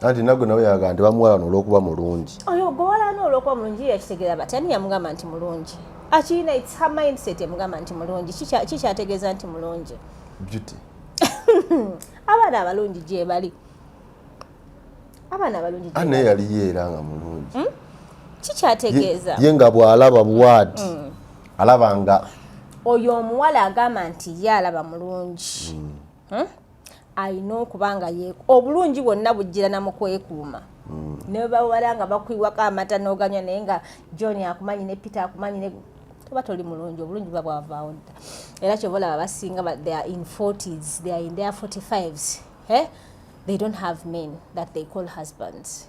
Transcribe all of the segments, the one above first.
Anti nagwe nawe yagandi bamuwala n'olwokuba mulungi. Oyo gwala n'olwokuba mulungi yakitegeera batani yamugamba nti mulungi. Akina it's her mindset yamugamba nti mulungi. Kikyategeeza nti mulungi. Beauty. Abaana abalungi gye bali. Abaana abalungi gye. Ane yali yeera nga mulungi. Kikyategeeza. Ye nga bw'alaba bw'ati. Alaba nga oyo omuwala agamba nti ye alaba mulungi. Ayina okubanga obulungi bwonna bujjira na mu kwekuuma. Ne bawala nga bakwiwako amata n'oganywa naye nga John akumanyi ne Peter akumanyi ne toba toli mulungi obulungi buba bwavaawo dda. Era kyova olaba basinga they are in 40s, they are in their 45s. They don't have men that they call husbands.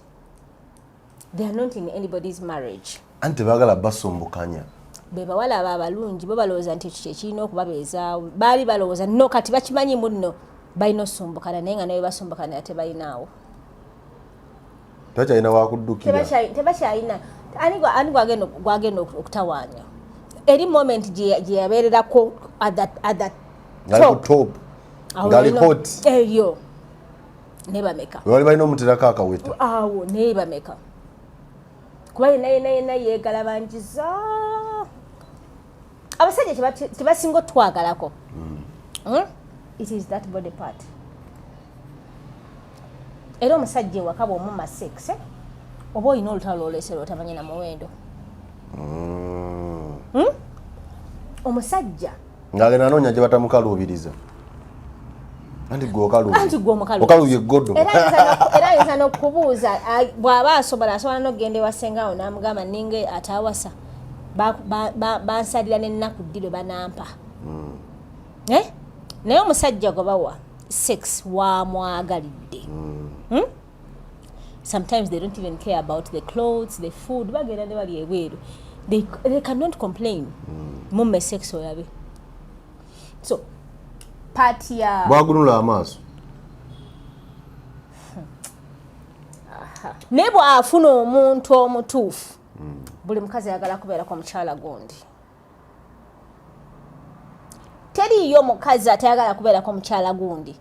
They are not in anybody's marriage. Anti baagala basumbukanya. Be bawala aba abalungi bo balowooza nti ekyo kyekirina okubabeezaawo. Baali balowooza no kati bakimanyi munno balina osumbukana naye nga naye basumbukana tebalinawo. Takyalina wakuddukira. Tebakyalina. Ani gwagenda okutawaanya. Eri moment gye yabeererako at that top. Ngali hot. Eyo. Ne bameka. Bali balina omuterako akaweta. Awo ne bameka. Kuba yena yeegala bangiza. Abasajja tebasinga otwagalako. It is that body part. Era omusajja ewaka bw'omumma sex oba olina olutalo olwolesera otamanyi na muwendo. Omusajja ng'agenda anoonya gye batamukaluubiriza. Anti gwe okaluubye eggodo. Era ayinza n'okubuuza bw'aba asobola n'okugenda ewasenga awo n'amugamba ninga ataawasa bansalira n'ennaku ddi lwe banampa. Naye omusajja gwe bawa sex wamwagalidde. Sometimes they don't even care about the clothes, the food. Bagenda ne bali ebweru. They cannot complain. Mumme sex olabe. So part ya bwagunula amaaso. Ne bw'afuna omuntu omutuufu buli mukazi ayagala kubeerako omukyala gundi. Teriyo mukazi atayagala kubeerako omukyala gundi.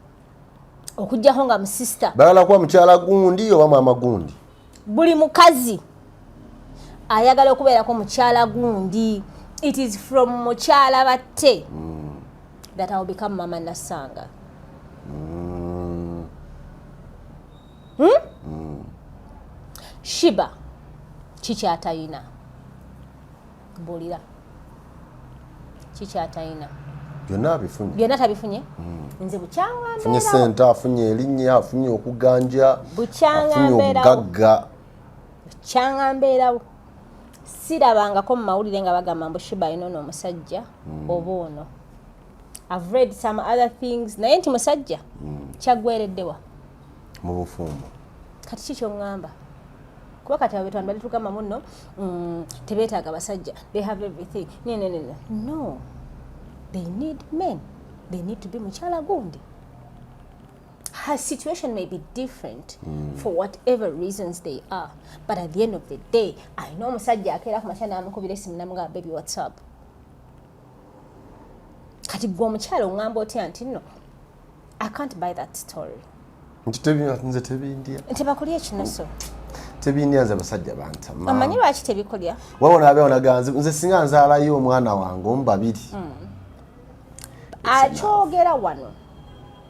Okujjaho nga musista. Bayagala kuba mukyala gundi oba maama gundi. Buli mukazi ayagala okubeerako mukyala gundi. It is from mukyala batte that I will become Mama Nasanga. Shiba kikyatayina. Mbulira. Kikyatayina. Byonna tabifunye. Nze bukyanga mbeera. Afunye ssente, afunye erinnya, afunye okuganja, afunye obugagga. Bukyanga mbeerawo. Sirabangako mu mawulire nga bagamba mbu Shiba alina ono omusajja oba ono. I've read some other things. Naye nti musajja kyaggwereddewa mu bufumbo. Kati ki ky'oŋŋamba? Kuba kati abeetu bali tugamba munno tebeetaaga basajja. They have everything. No. They need men. They need to be mukyala gundi. Her situation may be different for whatever reasons they are. But at the end of the day, I know musajja akeera ku makya n'amukubira essimu n'amugamba baby what's up. Kati gwe omukyala oŋŋamba otya nti no, I can't buy that story. Nze tebindya. Tebakulya ekinoso. Tebindya nze basajja bantama. Omanyi lwaki tebikulya? Wabona abeewo naganze nze singa nzaalayo omwana wange omu babiri. Akyogera wano.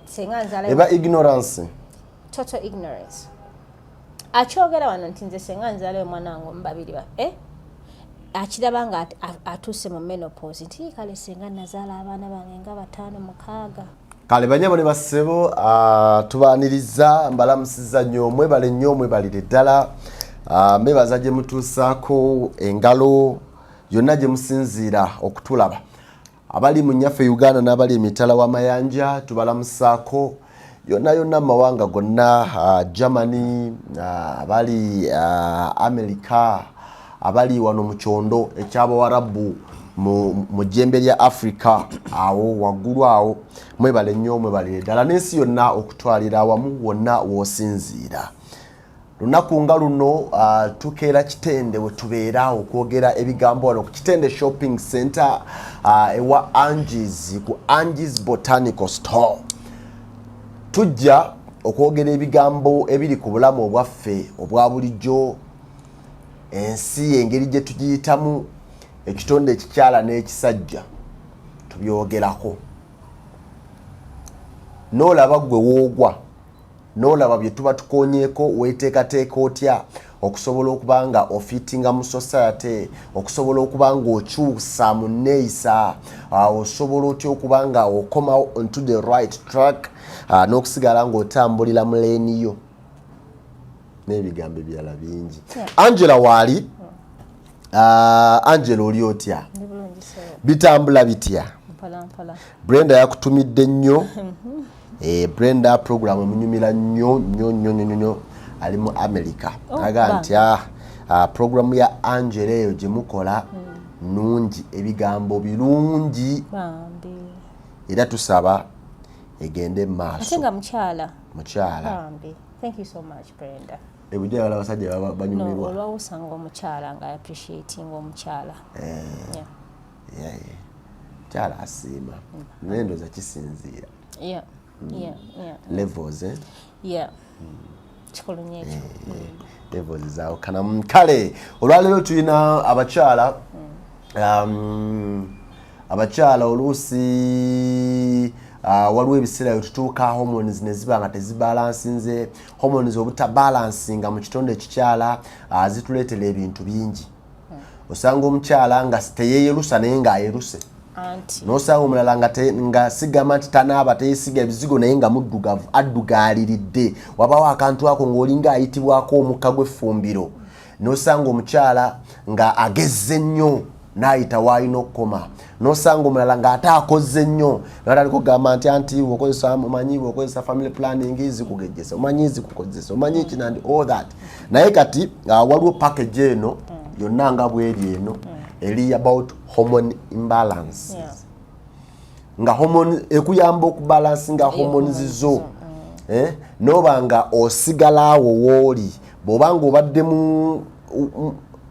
Singa nzaalayo. Eba ignorance. Total ignorance. Akyogera wano nti nze singa nzaalayo omwana wange omu babiri akiraba nga atuuse mu menopause nti kale singa nazaala abaana bange nga 5-6. Kale banyabo ne bassebo tubaaniriza mbalamusiza nnyo mwebale nnyo mwebalire ddala mbebaza gye mutuusaako engalo yonna gye musinziira okutulaba abali mu nnyaffe Uganda n'abali emitala w'amayanja tubalamusaako yonna mawanga gonna Germany abali America abali wano mu kyondo eky'Abawarabu mu jjembe lya Africa awo waggulu awo mwebale nnyo mwebalire ddala n'ensi yonna okutwalira awamu wonna w'osinziira. Lunaku nga luno tukeera kitende we tubeera okwogera ebigambo wano ku Kitende Shopping Center ewa Angies ku Angies Botanical Store. Tujja okwogera ebigambo ebiri ku bulamu obwaffe obwa bulijjo, ensi engeri gye tugiyitamu, ekitonde ekikyala n'ekisajja tubyogerako. N'olaba gwe woogwa, n'olaba bye tuba tukonyeeko weeteekateeka otya okusobola okuba nga ofitinga mu society, okusobola okuba nga okyusa mu nneeyisa, osobola otya okuba nga okoma onto the right track, n'okusigala ng'otambulira mu leeni yo n'ebigambo ebirala bingi. Angela waali? Angela oli otya? Bitambula bitya? Brenda yakutumidde nnyo. Brenda program emunyumira nnyo ali mu America. Aga nti program ya Angela eyo gye mukola nungi, ebigambo birungi, era tusaba egende maaso. Atenga mukyala. Thank you so much, Brenda. Ebujja wala basajja banyumirwa. No, olwawusanga omukyala nga appreciating omukyala. Kyala asiima. Nendo za kisinziira. Yeah. Levels, eh? Yeah. Chikolo nyecho. Levels zao kana mkale. Olwalero tulina abakyala. Abakyala oluusi waliwo ebiseera byetutuuka hormones ne ziba nga tezibalansinze. Hormones obutabalansinga mu kitonde ekikyala zituleetera ebintu bingi. Osanga omukyala nga teyeeyerusa naye ng'ayeruse. Nosanga omulala nga sigama nti tanaaba teyesiga ebizigo naye nga muddugavu addugaaliridde. Wabaawo akantu ako ng'olinga ayitibwako omukka gw'effumbiro. Nosanga omukyala nga agezze nnyo n'ayita w'alina okukoma. Nosanga omulala ng'ate akoze nnyo n'atali kugamba nti anti omanyi bw'okozesa family planning zikugejjesa, omanyi zikukozesa, omanyi kinandi all that. Naye kati waliwo package eno yonna nga bw'eri eno eri about hormone imbalances. Nga hormone ekuyamba okubalansinga hormones zo. Noba nga osigala awo wooli bw'oba ng'obadde mu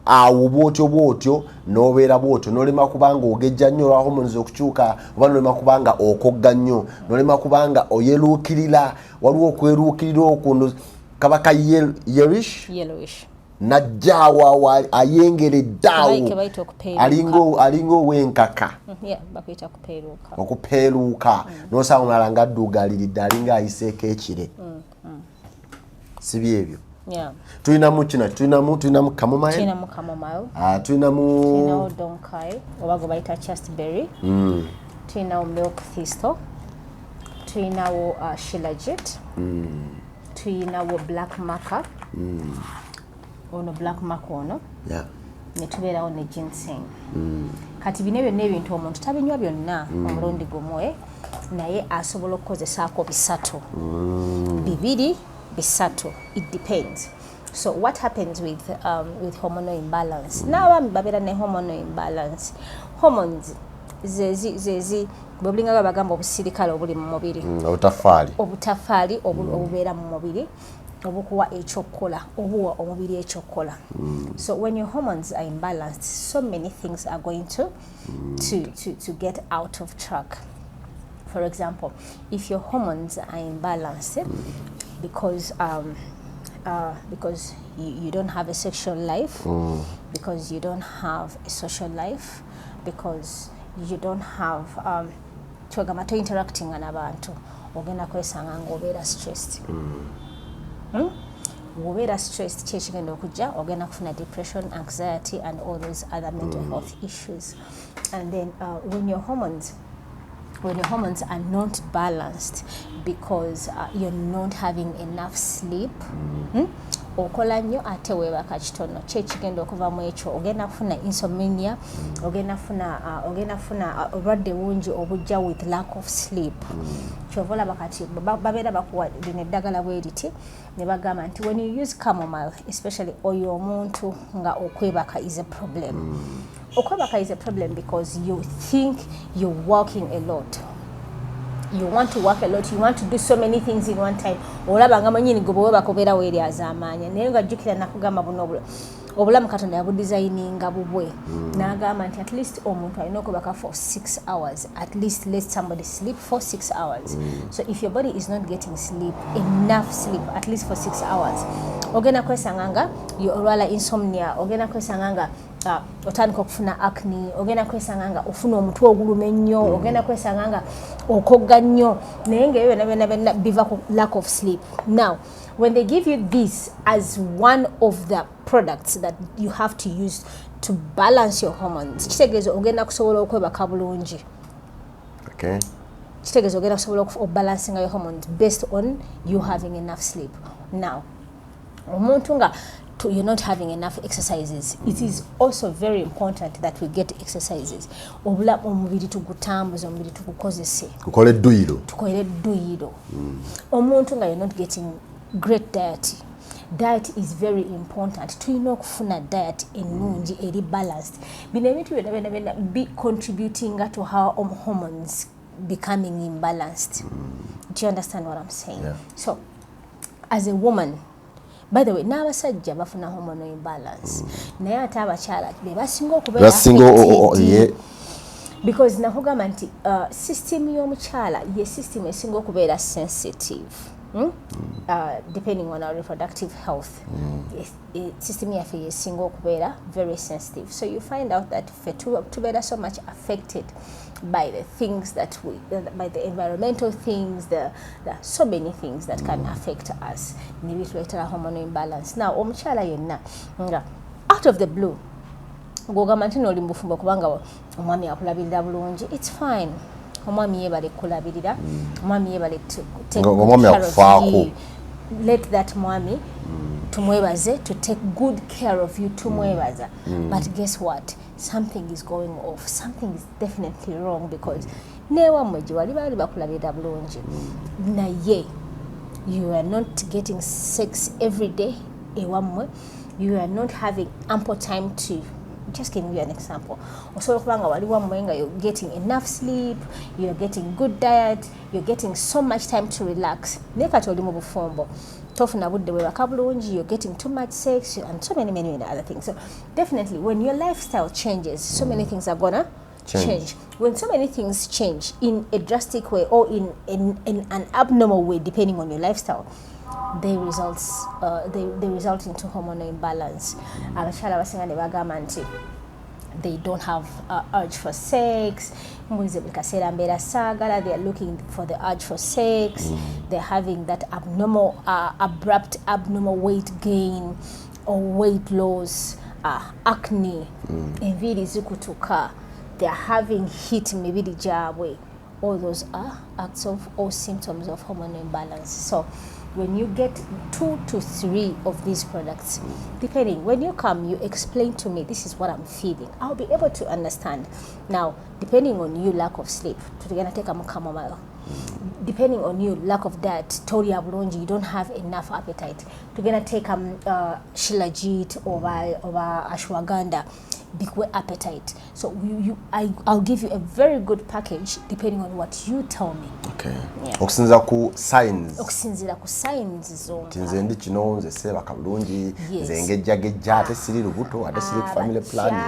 awo bwotyo n'obeera bwotyo n'olema kubanga ogejja nnyo olwa hormones okukyuka, oba n'olema kubanga okogga nnyo, n'olema kubanga oyeruukirira. Waliwo okweruukirira okuno kabaka yellowish najjaawo ayengeredde awo alinga ow'enkaka okupeeruuka. N'osanga omulala nga addugaaliridde alinga ayiseeko ekire. Si byebyo? Tulinamu kina, tulinamu chamomile, tulinamu donkai oba gwe bayita chastberry, tulinawo milk thistle, tulinawo shilajit, tulinawo black maca, ono black maca ono, ne tubeerawo ne ginseng. Kati bino byonna ebintu omuntu tabinywa byonna omulundi gumwe, naye asobola okukozesaako bisatu, bibiri, bisatu. It depends. So what happens with hormonal imbalance? N'abaami babeera ne hormonal imbalance. Hormones zezi bwebulinga bagamba obusirikale obuli mu mubiri. Obutafaali obubeera mu mubiri obukuwa ekyokukola, obuwa omubiri ekyokukola. So when your hormones are imbalanced, so many things are going to get out of track. For example, if your hormones are imbalanced, because you don't have a sexual life, because you don't have a social life, because you don't have to interacting n'abantu, ogenda kwesanga ng'obeera stressed. Wobeera stressed kyekigenda okujja, ogenda kufuna depression, anxiety and all those other mental health issues. And then when your hormones are not balanced because you're not having enough sleep, okola nnyo ate weebaka kitono, kyekigenda okuva mu ekyo ogenda kufuna insomnia, ogenda kufuna obulwadde bungi obujja with lack of sleep. Kyova olaba kati babeera bakuwa lino eddagala bwe riti ne bagamba nti when you use chamomile, especially oyo omuntu nga okwebaka is a problem. Okwebaka is a problem because you think you're working a lot. You want to work a lot, you want to do so many things in one time. Olaba nga manyini gwe bwebaka obeera weeri azaamaanya. Naye nga jjukira nakugamba buno obulamu Katonda yabudesigninga bubwe n'agamba nti at least omuntu alina okubaka for 6 hours, at least let somebody sleep for 6 hours. So if your body is not getting sleep, enough sleep at least for 6 hours, ogenda kwesanga nga olwala insomnia, ogenda kwesanga nga otandika okufuna acne, ogenda kwesanga nga ofuna omutwe oguluma ennyo, ogenda kwesanga nga okogga nnyo, naye nga ebyo byonna biva ku lack of sleep. Now when they give you this as one of the products that you have to use to balance your hormones, kitegeeza ogenda kusobola okwebaka bulungi. Okay. Kitegeeza ogenda kusobola balancing your hormones based on you having enough sleep. Now omuntu nga you're not having enough exercises, it is also very important that we get exercises. Obula omubiri tugutambuza, omubiri tugukozese, tukole dduyiro. Omuntu nga you're not getting great diet. Diet is very important. Tulina okufuna diet ennungi eri balanced. Bino ebintu byonna be contributing to how hormones becoming imbalanced. Do you understand what I'm saying? Yeah. So as a woman, by the way, n'abasajja bafuna hormonal imbalance. Naye ate abakyala be basinga okubeera because nakugamba nti system y'omukyala ye system esinga okubeera sensitive. Depending on our reproductive health, system yaffe yesinga okubeera very sensitive. So you find out that tubeera so much affected by the things that by the environmental things, the so many things that can affect us. Maybe to hormonal imbalance. Now, omukyala yenna nga out of the blue, ng'ogamba nti n'oli mubufumbo kubanga omwami akulabirira bulungi, it's fine. Omwami yebale kulabirira, omwami yebale take good care of you. Let that mwami tumwebaze to take good care of you, tumwebaza. But guess what? Something is going off. Something is definitely wrong because newammwe gye wali baali bakulabirira bulungi naye you are not getting sex every day ewammwe, you are not having ample time to. Just giving you an example. Osobola kubanga wali wammwe nga you're getting enough sleep, you're getting good diet, you're getting so much time to relax. Naye kati oli mu bufumbo tofuna budde bwebaka bulungi, you're getting too much sex and so many other things. So definitely when your lifestyle changes, so many things are gonna change. When so many things change in a drastic way or in an abnormal way depending on your lifestyle, they result into hormonal imbalance. Abakyala abasinga ne bagamba nti they don't have urge for sex. Mwize buli kaseera mbeera saagala, they are looking for the urge for sex. They're having that abrupt abnormal weight gain or weight loss, acne, enviiri zikutuka, they're having heat mu mibiri gyabwe. All those are acts of or symptoms of hormonal imbalance. So when you get 2 to 3 of these products, depending, when you come, you explain to me, this is what I'm feeling. I'll be able to understand. Now, depending on you, lack of sleep, you're going to take a chamomile. Depending on you, lack of diet, tori abulungi, you don't have enough appetite. You're going to take shilajit or ashwagandha, big appetite. So I'll give you a very good package depending on what you tell me. Okay. Yeah. Okusinzira ku signs zo. Tinze ndi kino nze seba kabulungi, nze ngejjagejja ate siri lubuto, ate siri family planning.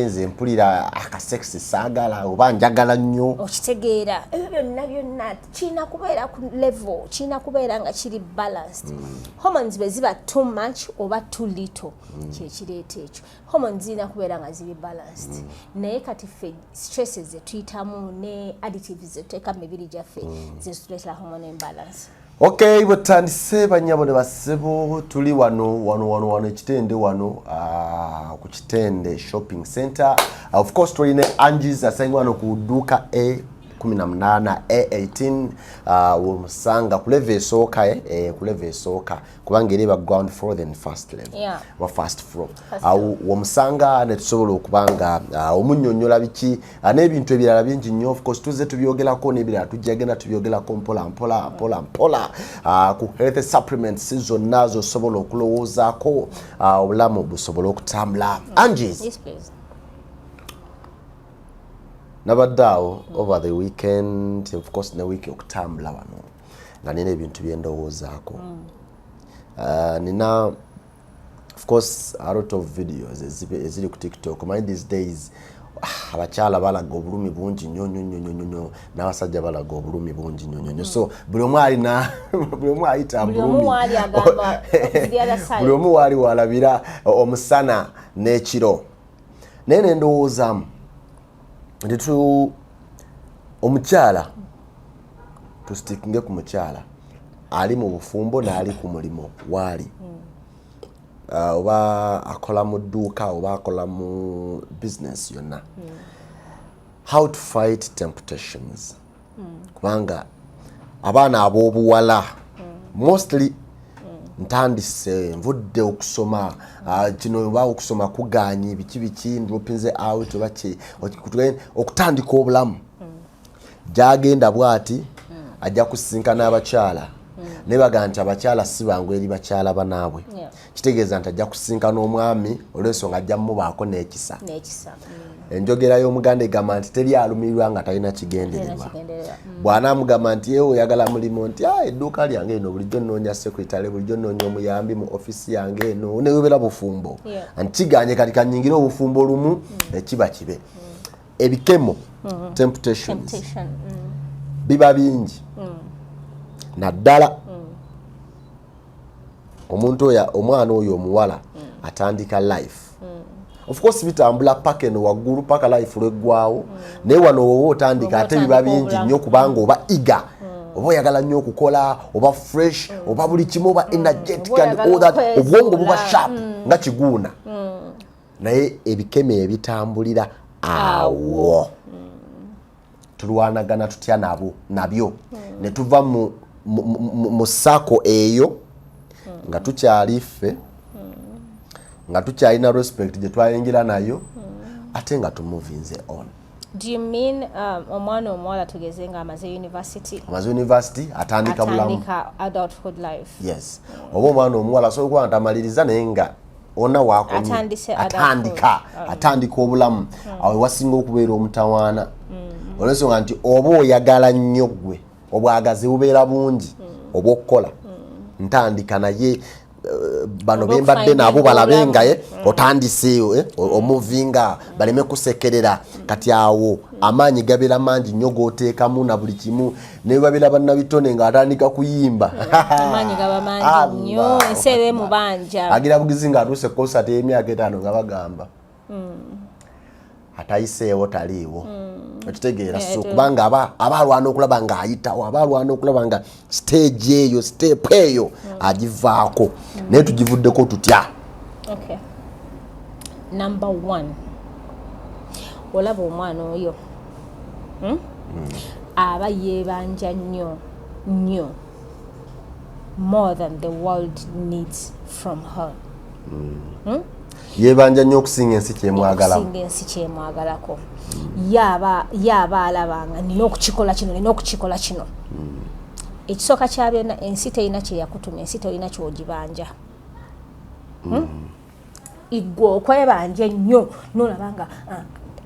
Nze mpulira akasex saagala oba njagala nnyo. Okitegeera ebyo byonna kina kubeera ku level, kina kubeera nga kiri balanced. Hormones beziba too much oba too little. Kyekireeta ekyo. Hormones zina kubeera nga ziri balanced. Naye kati ffe stresses ze tuyitamu ne additives ze tuteeka mu mibiri gyaffe ze zituleetera hormonal imbalance. Okay, butandise banyabo ne basebo tuli wano ekitende wano ku kitende shopping center. Of course tulina Angies asangwa wano ku duka A18 A18 womusanga ku level esooka ku level esooka kubanga eri background floor then first level. Yeah. Wa first floor. Womusanga ne tusobola okubanga omunnyonnyola biki n'ebintu ebirala bingi nnyo. Of course tuze tubyogerako n'ebirala tujjagenda tubyogerako mpola ku health supplements zonna zosobola okulowoozaako obulamu busobola okutambula. Angies. Yes, please. Nabaddawo over the weekend, of course ne week okutambula wano nga nina ebintu byendowoozaako. Nina of course a lot of videos eziri ku TikTok. Mind these days abakyala balaga obulumi bungi nnyo n'abasajja balaga obulumi bungi nnyo. So buli omu alina buli omu ayita bulumi, buli omu wali walabira omusana n'ekiro. Naye ne ndowoozaamu nti omukyala tusitikinge ku mukyala ali mu bufumbo n'ali ku mulimu waali oba akola mu dduuka oba akola mu business yonna. How to fight temptations. Kubanga abaana ab'obuwala mostly ntandise nvudde okusoma kino oba okusoma kuganye biki ndropinze out oba okutandika obulamu gyagenda bwati ajja kusinkana abakyala nebaga nti abakyala si bangu eri bakyala banaabwe. Kitegeeza nti ajja kusinkana omwami olw'ensonga ajja mmubaako n'ekisa. Enjogera y'Omuganda egamba nti teri alumirirwa nga talina kigendererwa. Bw'anaamugamba nti yewe oyagala mulimu nti edduuka lyange eno bulijjo nnoonya sekretale, bulijjo nnoonya omuyambi mu ofisi yange eno, neweebera bufumbo. Nti kiganye kati kanyingire obufumbo lumu ekiba kibe. Ebikemo temptations biba bingi naddala omuntu oyo omwana oyo omuwala atandika life. Of course bitambula paka eno waggulu paka life lweggwawo naye wano wowe otandika ate biba bingi nnyo kubanga oba iga oba oyagala nnyo okukola oba fresh oba buli kimu oba energetic and all that obwongo buba sharp nga kiguuna. Naye ebikeme ebitambulira awo tulwanagana tutya nabyo ne tuva mu sako eyo nga tukyali ffe nga tukyalina respect gye twayingira nayo ate nga tumuvinze on. Do you mean omwana omuwala tugeze nga amaze university? Amaze university atandika bulamu. Atandika adulthood life. Yes. Oba omwana omuwala so kwa ntamaliriza naye nga ona wako atandika obulamu awe wasinga okubeera omutawaana. Olw'ensonga nti oba oyagala nnyo ggwe obwagazi bubeera bungi obw'okukola ntandika naye bano bembadde nabo balabe nga otandise omuvinga baleme kusekerera kati awo amaanyi gabeera mangi nnyo g'oteekamu na buli kimu ne babira bannabitone ng'atandika kuyimba amaanyi gaba mangi nnyo enseere mu banja agira bugizi ng'atuuse konsati y'emyaka 5 nga bagamba atayiseewo taliiwo okitegeera so kubanga abalwana okulaba ng'ayitawo abalwana okulaba nga stage eyo step eyo agivaako naye tugivuddeko tutya. Okay. Number 1 olaba omwana oyo aba yeebanja nnyo more than the world needs from her. Yebanja nnyo okusinga ensi kyemwagalako. Yaba alabanga nina okukikola kino. Ekisooka kya byonna ensi terina kye yakutuma, ensi terina ky'ogibanja. Igwe okwebanja ennyo n'olabanga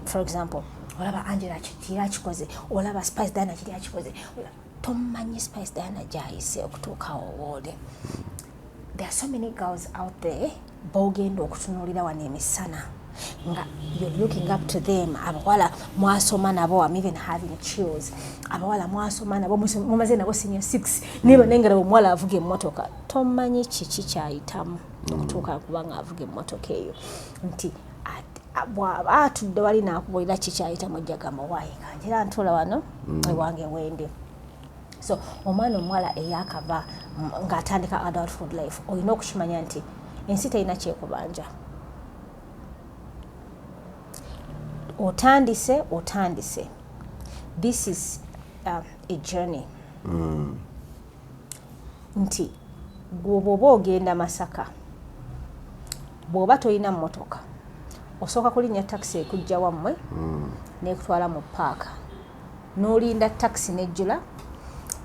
for example olaba Angela kiri akikoze olaba Spice Diana kiri akikoze tomanyi Spice Diana gyayise okutuuka wowoole. There are so many girls out there bogenda okutunuulira wano emisana nga you're looking up to them. Abawala mwasoma nabo, I'm even having chills. Abawala mwasoma nabo mumaze nabo senior 6 niba nengera omwala avuga emmotoka tomanyi kiki kyayitamu okutuuka kubanga avuga emmotoka eyo nti atudde wali nakubuulira kikyayitamu ojja gamba waayi kanjira ntula wano ewange wende. So omwana omuwala eyakava ng'atandika adulthood life olina okukimanya nti ensi terina kyekubanja. Otandise. This is a journey. Nti bw'oba ogenda Masaka bw'oba tolina mmotoka osooka kulinnya taxi ekujja wammwe n'ekutwala mu paaka n'olinda taxi n'ejjula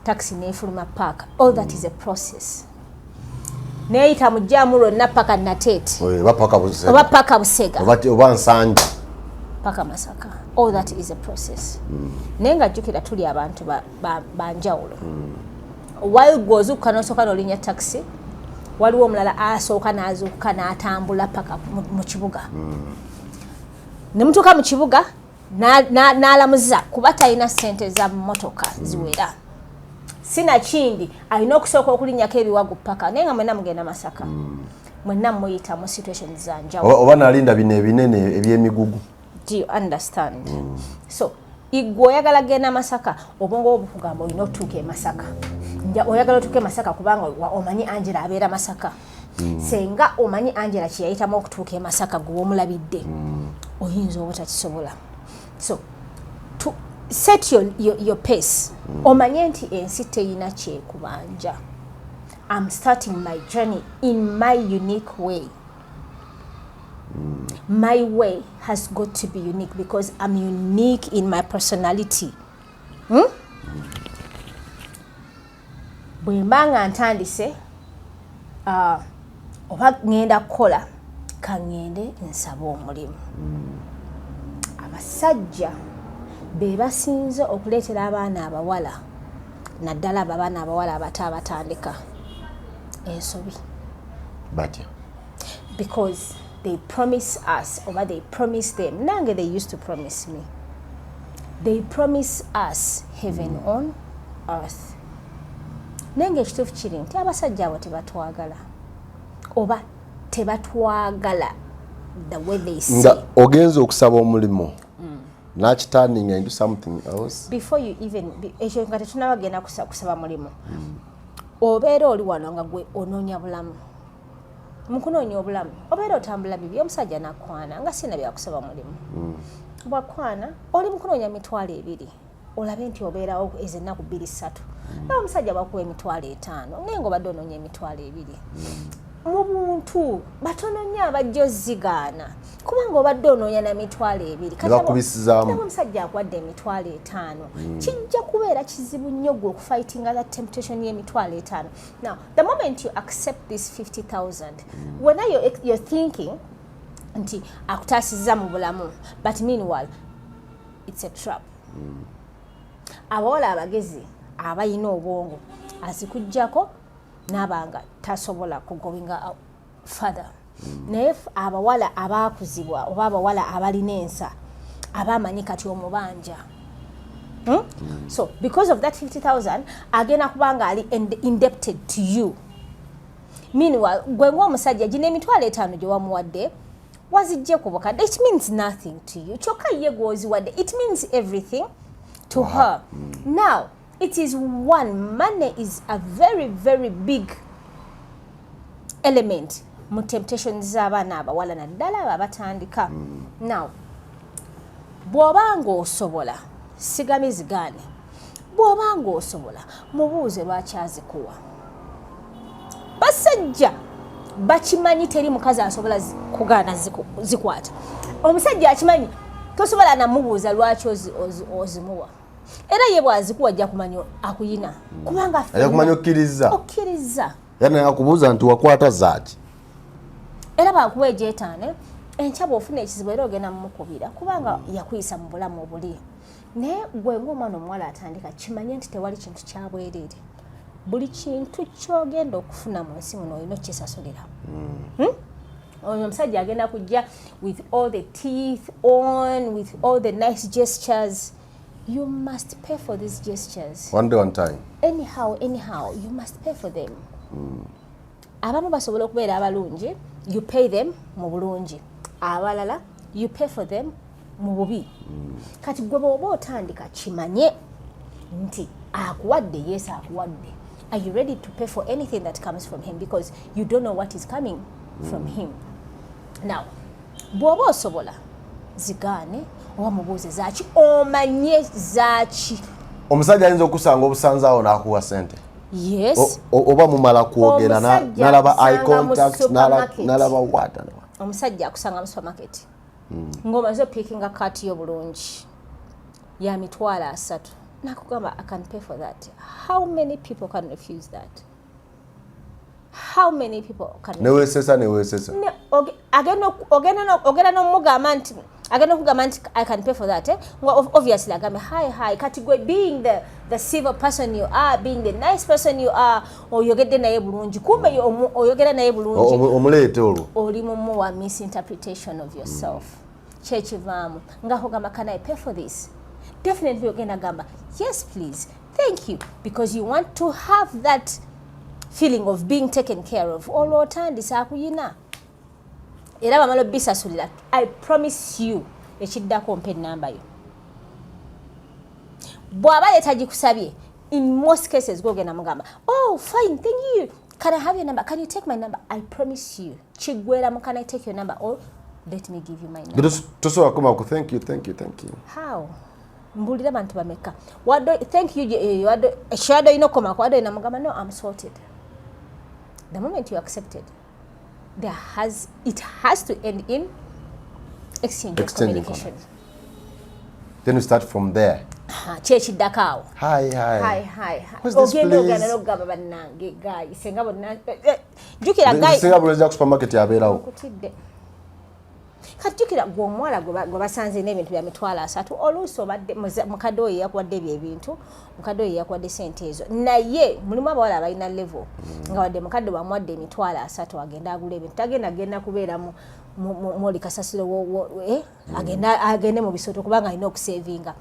taxi n'efuluma paaka. All that is a process. Neeyita mu jjaamu lwonna paka Nateete oba paka Busega oba Nsanja paka Masaka. All that is a process. Naye nga jjukira tuli abantu banjawulo. While gwozuukuka n'osooka n'olinnya taxi waliwo omulala asooka n'azuukuka n'atambula paka mu kibuga ne mutuuka mu kibuga n'alamuza kuba talina ssente za mmotoka ziwera sinakindi alina okusooka okulinnyako ebiwagu paka naye nga mwenna mugenda Masaka mwenna muyita mu situation za njawulo oba nalinda bino ebinene eby'emigugu. Do you understand? So igwe oyagala genda Masaka obwongo obukugamba olina otuuka e Masaka oyagala otuuke Masaka kubanga omanyi Angela abeera Masaka senga omanyi Angela kyeyayitamu okutuuka e Masaka gwe omulabidde oyinza obutakisobola. So to set your pace omanye nti ensi teyina kyekubanja. I'm starting my journey in my unique way. My way has got to be unique because I'm unique in my personality. Bwe mbanga ntandise oba ngenda kukola kangende nsaba omulimu. Abasajja be basinze okuleetera abaana abawala naddala abaana abawala abato abatandika ensobi. Batya. Because they promise us, or they promise them. Nange they used to promise me. They promise us heaven on earth. Nange ekituufu kiri nti abasajja abo tebatwagala. Oba tebatwagala the way they say. Nga ogenza okusaba omulimu. Nakitanding and do something else. Before you even ekyo nga tetunabagenda kusaba mulimu. Obeera oli wano nga gwe onoonya bulamu. Mukunoonya obulamu obeera otambula bibi omusajja nakwana nga sina byakusaba mulimu bwakwana oli mukunoonya mitwalo 2 olabe nti obeerawo ezennaku 2-3 naye omusajja bakuwa emitwalo 5 naye ng'obadde onoonya emitwalo 2 mu buntu batono nnyo abajja ozzigaana kubanga obadde onoonya na mitwalo 2 bakubisizaamu omusajja akwadde emitwalo 5 kijja kubeera kizibu nnyo gwe okufightinga that temptation y'emitwalo 5. Now the moment you accept this 50,000 when you're thinking nti akutaasizza mu bulamu but meanwhile it's a trap. Abawala abagezi abayina obwongo azikujjako n'abanga tasobola kugowinga further. Naye abawala abaakuzibwa oba abawala abalina ensa abamanyi kati omubanja. So because of that 50,000 agenda kubanga ali indebted to you. Meanwhile gwe ng'omusajja gina emitwalo 5 gye wamuwadde wazijje ku bukadde, it means nothing to you. Kyokka ye gwoziwadde, it means everything to her. Now it is money is a very very big element mu temptations z'abaana abawala naddala abatandika. Now bw'obanga osobola sigami zigaane, bw'obanga osobola mubuuze lwaki azikuwa. Basajja bakimanyi teri mukazi asobola kugaana zikwata. Omusajja akimanyi tosobola namubuuza lwaki ozimuwa. Era ye bwazikuwa ajja kumanya akuyina kubanga ajja kumanya okkiriza yana akubuuza nti wakwata zaaki era bakuwa egyetaane enkya bw'ofuna ekizibu era ogenda mumukubira kubanga yakuyisa mu bulamu obuli. Naye gwe ng'omwana omuwala atandika kimanye nti tewali kintu kyabwereere. Buli kintu ky'ogenda okufuna mu nsi muno olina okkisasulira. Oyo omusajja agenda kujja with all the teeth on, with all the nice gestures. You must pay for these gestures. One day, one time. Anyhow, you must pay for them. Abamu basobola okubeera abalungi, you pay them mu bulungi. Abalala, you pay for them mu bubi. Kati gwe bw'oba otandika kimanye nti akuwadde, yes akuwadde. Are you ready to pay for anything that comes from him? Because you don't know what is coming from him. Now, bw'oba osobola zigaane oba mubuuze zaaki omanye zaaki. Omusajja ayinza okusanga obusanza awo n'akuwa sente. Yes. Oba mumala kwogera n'alaba eye contact n'alaba what. Omusajja akusanga mu supermarket. Ng'omaze opickinga kaati y'obulungi ya mitwalo 3. Nakugamba I can pay for that. How many people can refuse that? How many people can Newesesa. Ogenda n'omugamba nti I can pay for that. Well, obviously agambe hi kati gwe being the civil person you are, being the nice person you are, oyogedde naye bulungi kumbe oyogera naye bulungi omuleete olwo oli mu wa misinterpretation of yourself. Chechivaamu ngaho gamba, can I pay for this? Definitely ogenda gamba, yes please, thank you, because you want to have that feeling of being taken care of. Olwotandisa akuyina era bamala bisasulira, I promise you ekiddako mpe namba yo. Bwaba yetagikusabye, in most cases gogenda mugamba, oh fine, thank you, can I have your number, can you take my number? I promise you kigwera mu, can I take your number, or let me give you my number. Tosobola koma ku thank you. How? Mbulira bantu bameka. Thank you, shadow inokoma kwa ado inamugamba, no, I'm sorted. The moment you accepted, it has to end in exchange of communication. Then you start from there. Chechiddakaawo. Hi. What's this place? Ogenda n'ogamba bannange guy senga bonna jukira guy senga buleza ku supermarket yabeerawo. Kati jukira gwe omuwala gwe basanze n'ebintu bya mitwalo 3 oluusi obadde mukadde oyo yakuwadde ebintu mukadde oyo yakuwadde sente ezo naye mulimu abawala abalina level nga wadde mukadde bamuwadde emitwalo 3 agenda agula ebintu agenda kubeera moli kasasiro agende mu bisoto kubanga alina okusavinga.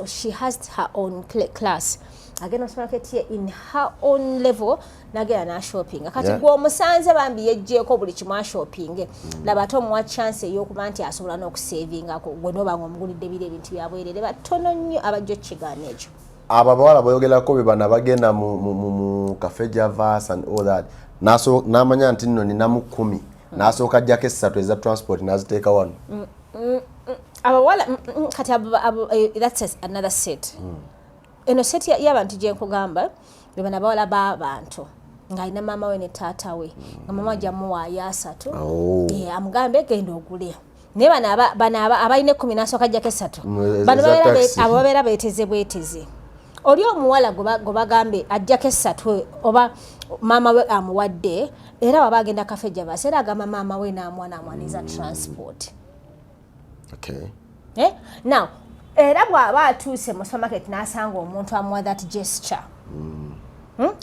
She has her own class. Agenda supermarket ye in her own level nagenda na shopping. Kati gwe omusanze bambi yejjeeko buli kimu shopping. Laba ate omuwa chance ey'okuba nti asobola n'okusavinga gwe n'oba ng'omugulidde biro ebintu byabwerere batono nnyo abajja okigaana ekyo. Abo abawala boyogerako be bana bagenda mu cafe javas and all that. N'amanya nti nno ninamu 10. Nasooka ajjako 3 eza transport naziteeka wano. Abawala kati that's another set. Eno set y'abantu gye nkugamba be bana abawala b'abantu ng'alina maama we ne taata we nga maama gyamuwaayo 3 amugambe genda ogule naye bano abalina 10 nasooka ajjako 3 bano abo babeera beeteze bweteze. Oli omuwala gwe bagambe ajjako 3 oba maama we amuwadde era waba agenda cafe javas era agamba maama we n'amwaniriza transport. Okay. Now era bw'aba atuuse mu supermarket n'asanga omuntu amuwa that gesture.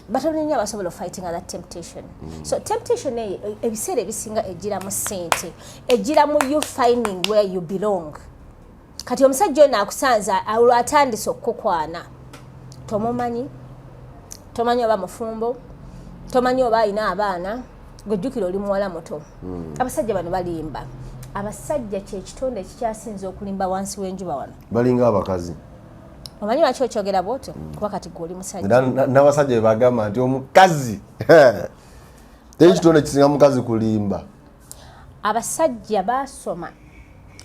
Batono nnyo abasobola fighting that temptation. So temptation ebiseera ebisinga ejjira mu ssente, ejjira mu you finding where you belong. Kati omusajja ono akusanza olwatandise okukukwana. Tomumanyi oba mufumbo, tomanyi oba alina abaana, gwejjukira oli muwala muto. Abasajja bano balimba. Abasajja kye kitonde ekikyasinze okulimba wansi w'enjuba wano. Balinga abakazi. Omanyi lwaki okyogera bw'otyo? Kuba kati gw'oli musajja. N'abasajja be bagamba nti omukazi teri kitonde kisinga mukazi kulimba. Abasajja basoma.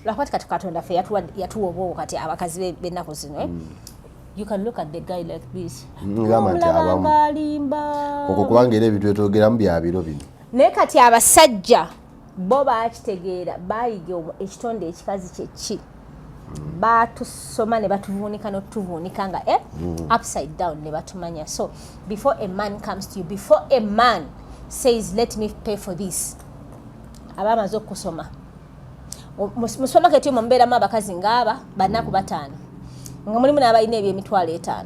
Lwakwati kati Katonda ffe yatuwa obwobo kati abakazi b'ennaku zino. You can look at the guy like this. Okwo kubanga era ebintu byetwogeramu bya biro bino. Naye kati abasajja bo bakitegeera bayiga ekitonde ekikazi kyeki. Batusoma ne batuvuunika n'otuvuunika nga upside down ne batumanya. So before a man comes to you, before a man says let me pay for this, abamaze okusoma. Mu supermarket mu mbeeramu abakazi ng'aba 4 nga mulimu n'abalina eby'emitwalo 5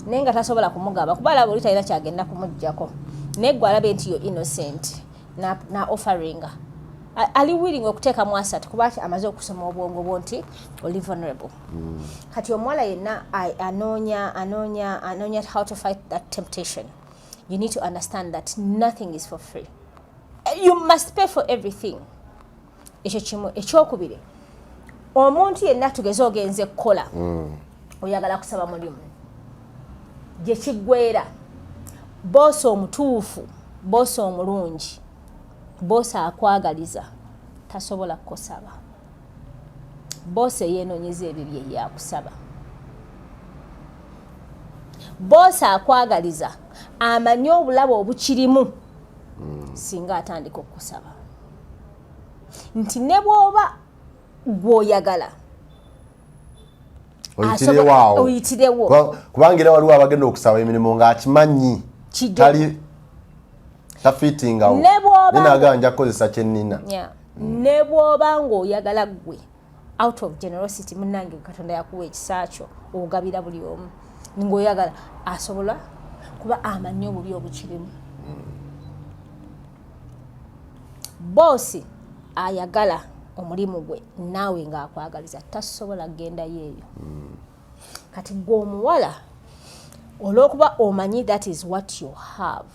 naye nga tasobola kumugaba kuba alaba oli talina kyagenda kumuggyako naye gwe alabe nti yo innocent na offering ali willing okuteeka mu 3 kuba amaze okusoma obwongo bwo nti oli vulnerable. Kati omuwala yenna anoonya how to fight that temptation. You need to understand that nothing is for free. You must pay for everything. Ekyo kimu. Ekyokubiri, omuntu yenna tugeze ogenze kukola oyagala kusaba mulimu gye kiggweera boosi omutuufu, boosi omulungi, boosi akwagaliza tasobola kukusaba. Boosi eyeenoonyeza ebyo bye yakusaba. Boosi akwagaliza amanyi obulabe obukirimu singa atandika okukusaba nti ne bw'oba gw'oyagala oyitirewo kubanga era waliwo abagenda okusaba emirimu ng'akimanyi tafitingawo nenagala nja kukozesa kyennina. Ne bw'oba ng'oyagala gwe out of generosity munnange Katonda yakuwa ekisa kyo ogabira buli omu ng'oyagala asobola kuba amanyi obubi obukirimu. Boosi ayagala omulimu gwe naawe ng'akwagaliza tasobola kgenda yeeyo. Kati gwe omuwala olw'okuba omanyi that is what you have,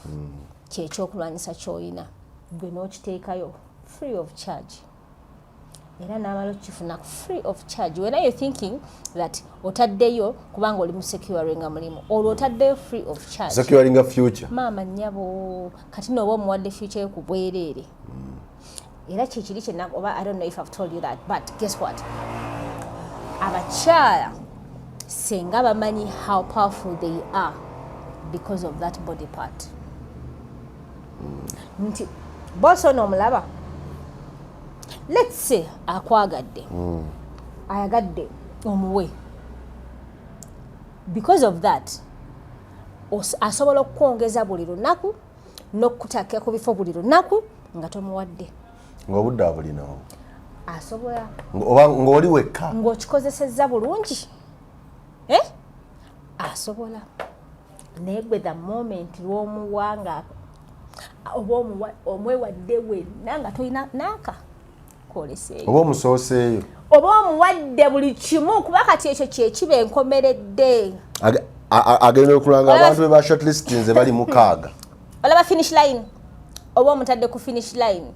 kyekyokulwanyisa ky'olina, gwe n'okiteekayo free of charge. Era n'amala okifuna free of charge. When you're thinking that otaddeyo kubanga oli mu securing mulimu, olwo otaddeyo free of charge. Securing a future. Maama nnyabo kati n'oba omuwadde future yo ku bwereere. Era kikiri kyenna oba I don't know if I've told you that, but guess what? Abakyala senga bamanyi how powerful they are because of that body part. Nti boso n'omulaba, let's say akwagadde, ayagadde omuwe, because of that asobola okukwongeza buli lunaku n'okutakkira ku bifo buli lunaku nga tomuwadde. Ng'obudde abulinawo. Asobola oba ng'oli wekka ng'okikozesezza bulungi. Asobola naye gwe the moment lw'omuwanga oba omwewadde wenna nga tolina naaka kwoleseeyo, oba omusooseeyo, oba omuwadde buli kimu, kuba kati ekyo kyekiba enkomeredde. agenda okulanga abantu be ba shortlistinze bali mukaaga. Olaba finish line, oba omutadde ku finish line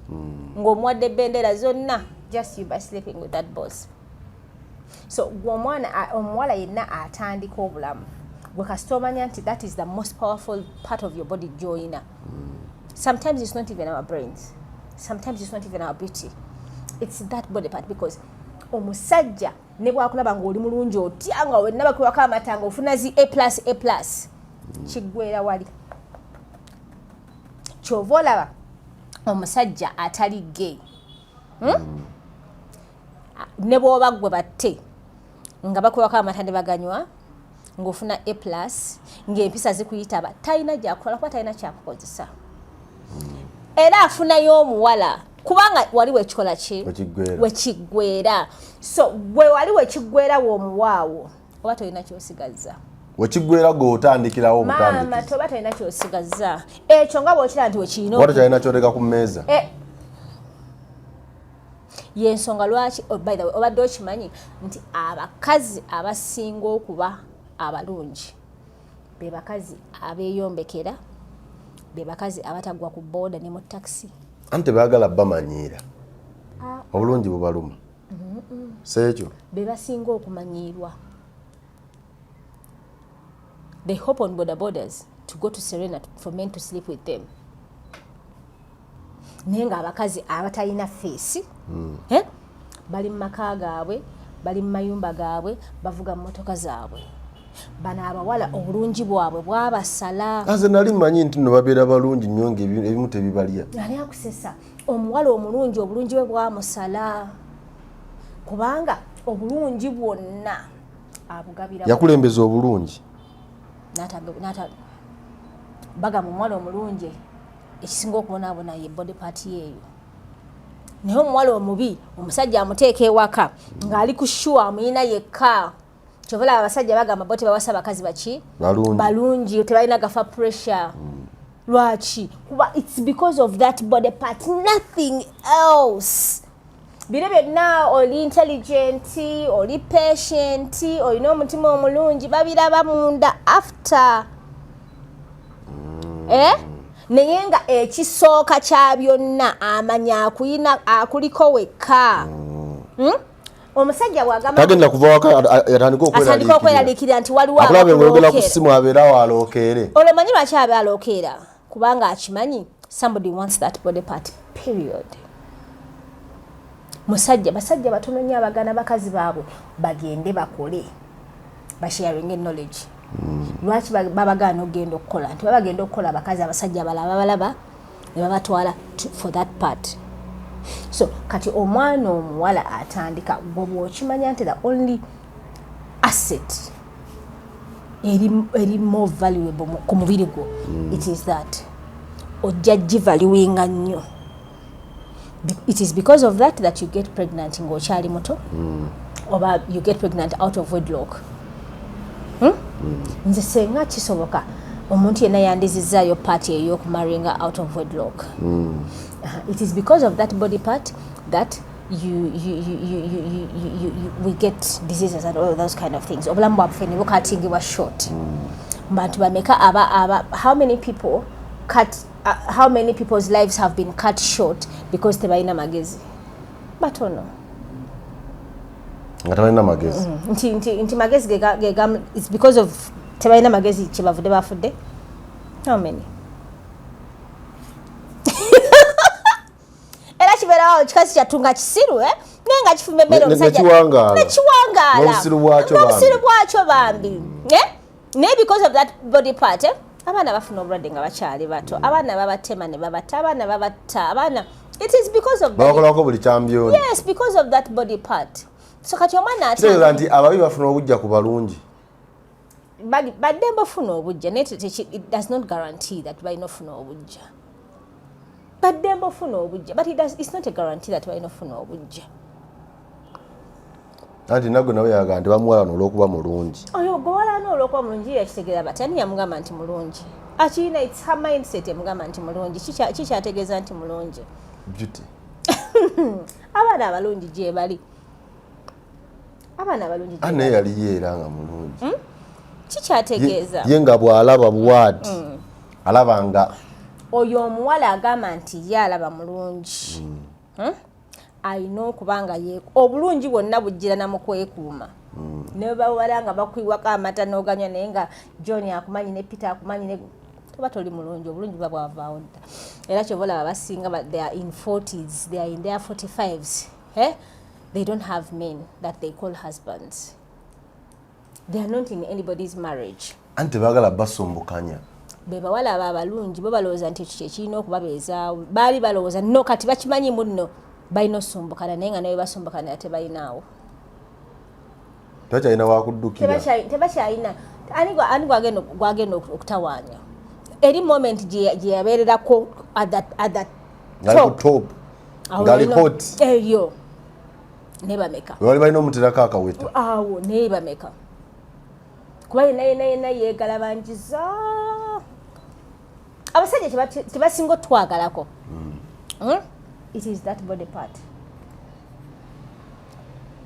ng'omuwadde ebendera zonna, just you by sleeping with that boss. So omuwala yenna atandika obulamu gwe kasita omanya nti that is the most powerful part of your body gy'olina. Sometimes it's not even our brains, sometimes it's not even our beauty, it's that body part. Because omusajja ne bwakulaba ng'oli mulungi otya nga wenna bakwewako amata nga ofuna zi A+, kiggweera wali. Kyova olaba omusajja atali gay, ne bw'oba gwe batte nga bakwewako amata ne baganywa ng'ofuna A+, ng'empisa zikuyitaba, talina gy'akola kuba talina kyakukozesa. Era afunayo omuwala kubanga wali wekikola ki wekiggweera. So gwe wali wekiggweera w'omuwaawo oba tolina ky'osigazza. Wekiggweera gwe otandikirawo obutandikiriza. Maama toba tolina ky'osigazza. Ekyo nga bw'okira nti wekiina wata kyalina ky'oteka ku mmeeza. Y'ensonga lwaki by the way obadde okimanyi nti abakazi abasinga okuba abalungi be bakazi abeeyombekera, be bakazi abatagwa ku booda ne mu taxi. Ante baagala bamanyiira obulungi bubaluma. Seekyo be basinga okumanyiirwa. They hop on border borders to go to Serena for men to sleep with them. Naye ng'abakazi abatalina feesi bali mu maka gaabwe, bali mu mayumba gaabwe, bavuga mu motoka zaabwe. Bano abawala obulungi bwabwe bwabasala. Nze nali mmanyi nti nno babeera balungi nnyo ng'ebimu tebibalya. Ani akusesa omuwala omulungi obulungi bwe bwamusala, kubanga obulungi bwonna abugabira. Yakulembeza obulungi. Baga mu mwala omulungi ekisinga okubonaabona ye body part yeeyo. Naye omuwala omubi omusajja amuteeka ewaka ng'ali ku shuwa amuyina yekka. Kyovola abasajja bagamba bote bawasa bakazi baki balungi tebalina gafa pressure. Lwaki? Kuba it's because of that body part, nothing else. Bire byonna oli intelligent, oli patient, olina omutima omulungi babiraba munda after. Naye nga ekisooka kya byonna amanya akuliko wekka. Omusajja bw'agamba tagenda kuva waka atandika okweraliikirira nti waliwo akulabe ng'oyogera ku ssimu abeerawo alookeere. Olwo manyi lwaki abe alookeera? Kubanga akimanyi somebody wants that body part, period. Basajja batono nnyo abagana bakazi baabwe bagende bakole, basharing knowledge. Lwaki babagaana okugenda okukola? Nti babagenda okukola abakazi abasajja balaba ne babatwala for that part. So kati omwana omuwala atandika gwe okimanya nti the only asset eri more valuable ku mubiri gwo, it is that ojja givaluinga nnyo. It is because of that you get pregnant ng'okyali muto, oba you get pregnant out of wedlock. nze senga kisoboka omuntu yenna yandizizaayo party ey'okumarryinga out of wedlock. It is because of that body part that we get diseases and all those kind of things. Obulamu bwaffe ne bukatingibwa short. Bantu bameka how many people how many people's lives have been cut short because tebalina magezi? Batono. Ngatalina magezi. Nti magezi gegam it's because of tebalina magezi kyebavude bafudde. How many? Era kiberawo kikazi kyatunga kisiru nenga kifumbe mmere omusajja nekiwangaala n'obusiru bwakyo bambi. Ne because of that body part abaana bafuna obulwadde nga bakyali bato, abaana babatema ne babata, abaana babatta, abaana it is because of bakolako buli kyambyoni. Yes, because of that body part. So kati omwana atera nti ababi bafuna obujja ku balungi. Badde mbafuna obujja it does not guarantee that balina ofuna obujja. Badde mbafuna obujja but it's not a guarantee that balina ofuna obujja. Anti nagwe nawe yaga nti bamuwala n'olwokuba mulungi. Oyo gwala n'olwokuba mulungi yakitegeera bati ani yamugamba nti mulungi? Akirina it's her mindset yamugamba nti mulungi. Kikyategeeza nti mulungi. Beauty. Abaana abalungi gye bali. Abaana abalungi gye bali. Ane yali yeera nga mulungi. Kikyategeeza. Ye nga bw'alaba bw'ati. Alaba nga. Oyo omuwala agamba nti ye alaba mulungi. Ayina okuba nga obulungi bwonna bujjira na mu kwekuuma. Ne bawala nga bakwiwako amata n'oganywa naye nga John akumanyi ne Peter akumanyi ne toba toli mulungi, obulungi buba bwavaawo dda. Era kyobola abasinga they are in 40s, they are in their 45s. They don't have men that they call husbands. They are not in anybody's marriage. Anti baagala basumbukanya. Be bawala abo abalungi bo balowooza nti ekyo kirina okubabeezaawo. Baali balowooza no kati bakimanyi munno. Balina osumbukana naye nga nawe basumbukana ate balinawo. Tebakyalina wakuddukira. Tebakyalina. Ani gwagenda okutawaanya. Eri moment gye yabeererako at that top. Ngali hot. Eyo. Ne bameka. Wali balina omuterako akaweta. Awo ne bameka. Kuba yena yeegalabanjiza. Abasajja tebasinga otwagalako. It is that body part.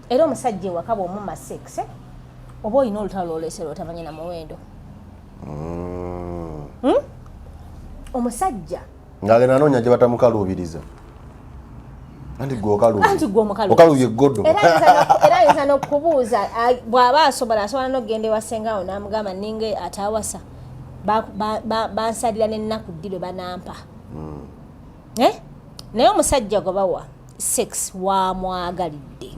Era omusajja ewaka bw'omumma sex oba olina olutalo lwolesera otamanya na muwendo. Omusajja ng'agenda anoonya gye batamukaluubiriza. Anti gwe okaluubye eggodo. Era ayinza n'okubuuza bw'aba asobola n'okugenda ewasengawo n'amugamba ninga atawasa bansalira n'ennaku ddi lwe banampa. Naye omusajja gwe bawa sex wamwagalidde.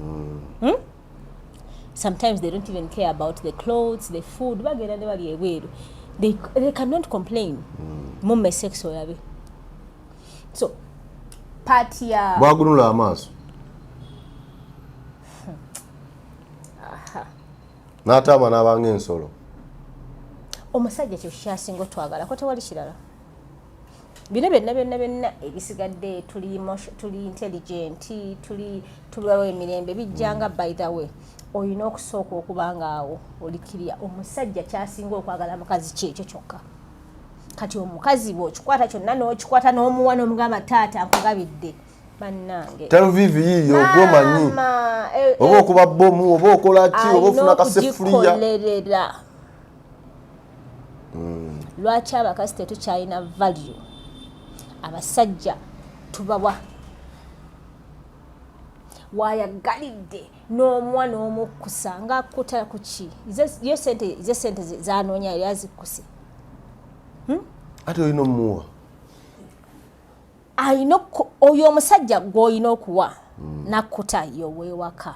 Sometimes they don't even care about the clothes, the food. Bagenda ne bali ebweru. They cannot complain. Mumme sex olabe. So party ya bwagunula amaaso. N'ataaba n'abanga ensolo. Omusajja kyo kyasinga otwagala ko tewali kirala. Bino byonna ebisigadde tuli intelligent, tuliwo emirembe bijjanga by the way. Olina okusooka okuba ngaawo olikirya omusajja kyasinga okwagala mukazi kyekyo kyokka. Kati omukazi bw'okikwata kyonna n'okikwata n'omuwa n'omugamba taata nkugabidde bannange. Taluvivi yiyo gwomanyi. Oba okuba bbomu oba okola ki oba ofuna kasefuliya. Lwaki abakazi tetukyalina value? Abasajja tubawa wayagalidde n'omwana n'omukkusa ng'akkuta ku ki ye sente zanoonya yali azikkuse. Ate olina omuwa oyo omusajja gw'olina okuwa nakkuta yoweewaka.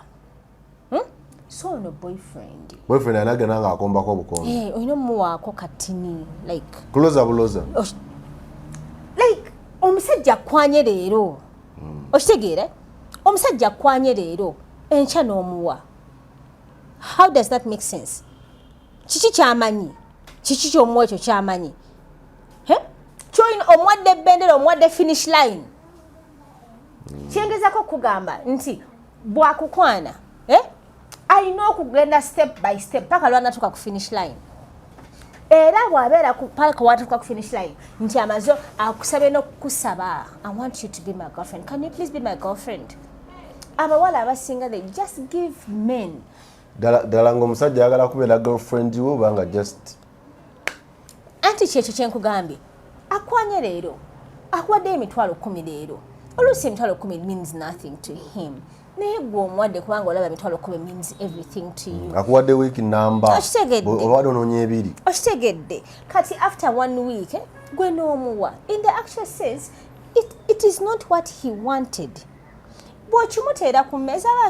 So no boyfriend anagenda ng'akombako obukonde. Olina omuwaako katini like kuloza buloza like omusajja akwanye leero okitegeera omusajja akwanye leero enkya n'omuwa. How does that make sense? Kiki kyamanyi? Kiki ky'omuwa ekyo kyamanyi? Kyoyina omuwadde ebendera omuwadde finish line. Kyengezako kugamba nti bwakukwana alina okugenda step by step paka lwanatuuka ku finish line. era bw'abeera ku park watuuka ku finish line nti amaze akusabye n'okusaba, I want you to be my girlfriend, can you please be my girlfriend? Abawala abasinga they just give men ddala ng'omusajja ayagala kubeera girlfriend wo obanga just anti kyekyo kyenkugambye akwanye leero akuwadde emitwalo 10 leero oluusi emitwalo 10 means nothing to him naye gwe omuwadde kubanga olaba emitwalo 10 means everything to you. Akuwadde week number olwadde onoonya ebiri okitegedde kati after 1 week gwe n'omuwa in the actual sense it is not what he wanted. Bw'okimuteera ku mmeeza aba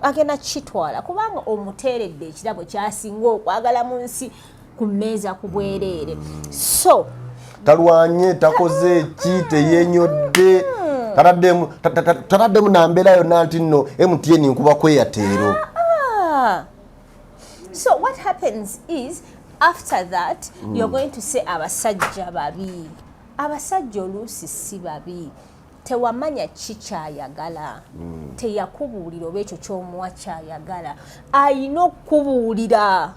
agenda kitwala kubanga omuteeredde ekirabo kyasinga okwagala mu nsi ku mmeeza ku bwereere. So talwanye takoze ki teyenyodde tataddemu nambeera yonna nti nno MTN nkuba kweyateero. So what happens is after that you're going to say abasajja babi. Abasajja oluusi si babi. Tewamanya kikyayagala teyakubuulira oba ekyo ky'omuwa kyayagala ayina okubuulira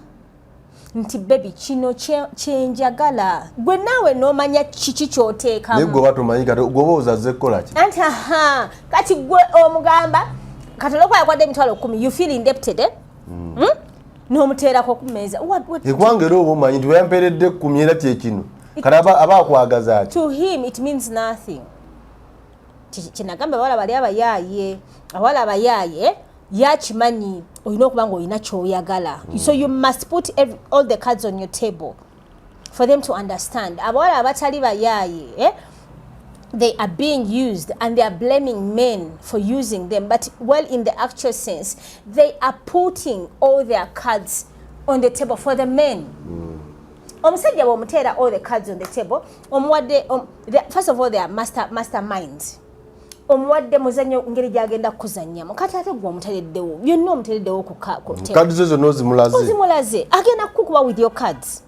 nti bebi kino kyenjagala gwe naawe n'omanya kiki ky'oteekamu naye gwe oba tomanyi kati gwe oba ozaze kukola ki anti kati gwe omugamba kati olwokuba yakwadde emitwalo 10 you feel indebted n'omuteerako ku mmeeza ekubanga era oba omanyi nti weyampeeredde 10 era kyekino kati aba akwagaza ati to him it means nothing. Kinagamba abawala bali abayaaye abawala abayaaye yakimanyi olina okuba nga olina kyoyagala so you must put all the cards on your table for them to understand. Abawala abatali bayaaye they are being used and they are blaming men for using them, but well in the actual sense they are putting all their cards on the table for the men. Omusajja bw'omuteera all the cards on the table omuwadde first of all they are masterminds. Omuwadde muzannyo ngeri gyagenda kuzannyamu kati ate gwe omutereddewo byonna omutereddewo ku cards ezo n'ozimulaze agenda kukuba with your cards.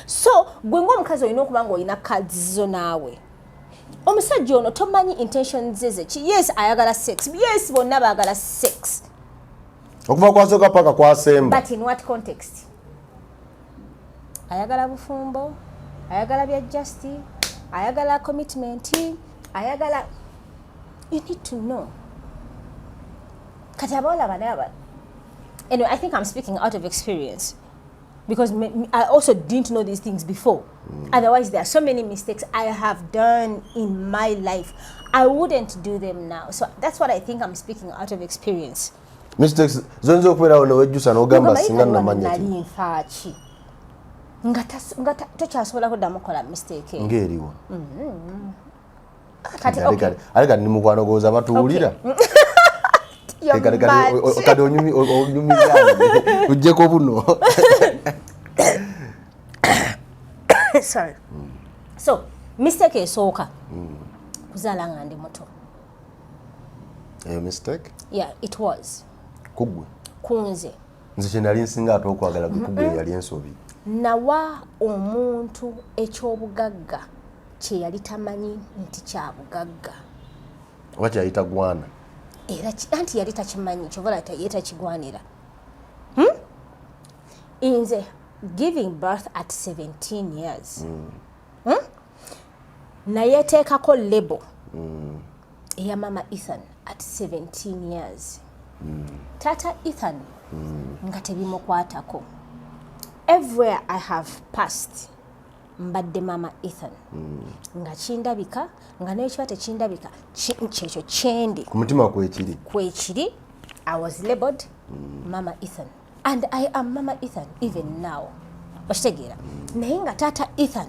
So gwe ng'omukazi olina okuba nga olina cards zo naawe. Omusajja ono tomanyi intentions ze ki. Yes ayagala sex, yes bonna baagala sex okuva kwasooka paka kwasemba, but in what context? Ayagala bufumbo, ayagala bya justi, ayagala commitment, ayagala. You need to know. Kati abawala banaba. Anyway, I think I'm speaking out of experience because I also didn't know these things before. Otherwise, there are so many mistakes I have done in my life. I wouldn't do them now. So that's what I think I'm speaking out of experience. Mistakes zonzo okubeerawo newejjusa n'ogamba singa namanya nali nfaaki nga tokyasobola kuddamu kola mistake ng'eriwa kati ni mukwano gwoza batuwulira kati onyumizaani ujjeko buno. Sorry. So mistake esooka kuzaala nga ndi muto. Eyo mistake? Yeah, it was. Kugwe? Kunze. Nze kye nali nsinga ate okwagala kugwe yali ensobi. Nawa omuntu eky'obugagga kye yali tamanyi nti kya bugagga. Oba kyayita gwana? Era anti yali takimanyi kyovala yetakigwanira. Nze giving birth at 17 years. Naye teekako label eya mama Ethan at 17 years. Tata Ethan nga tebimukwatako. Everywhere I have passed mbadde mama Ethan. Nga kindabika nga n'ekiba tekindabika kyekyo kyendi. Ku mutima kwekiri. Kwekiri I was labeled mama Ethan. And I am mama Ethan even now. Okitegeera. Naye nga tata Ethan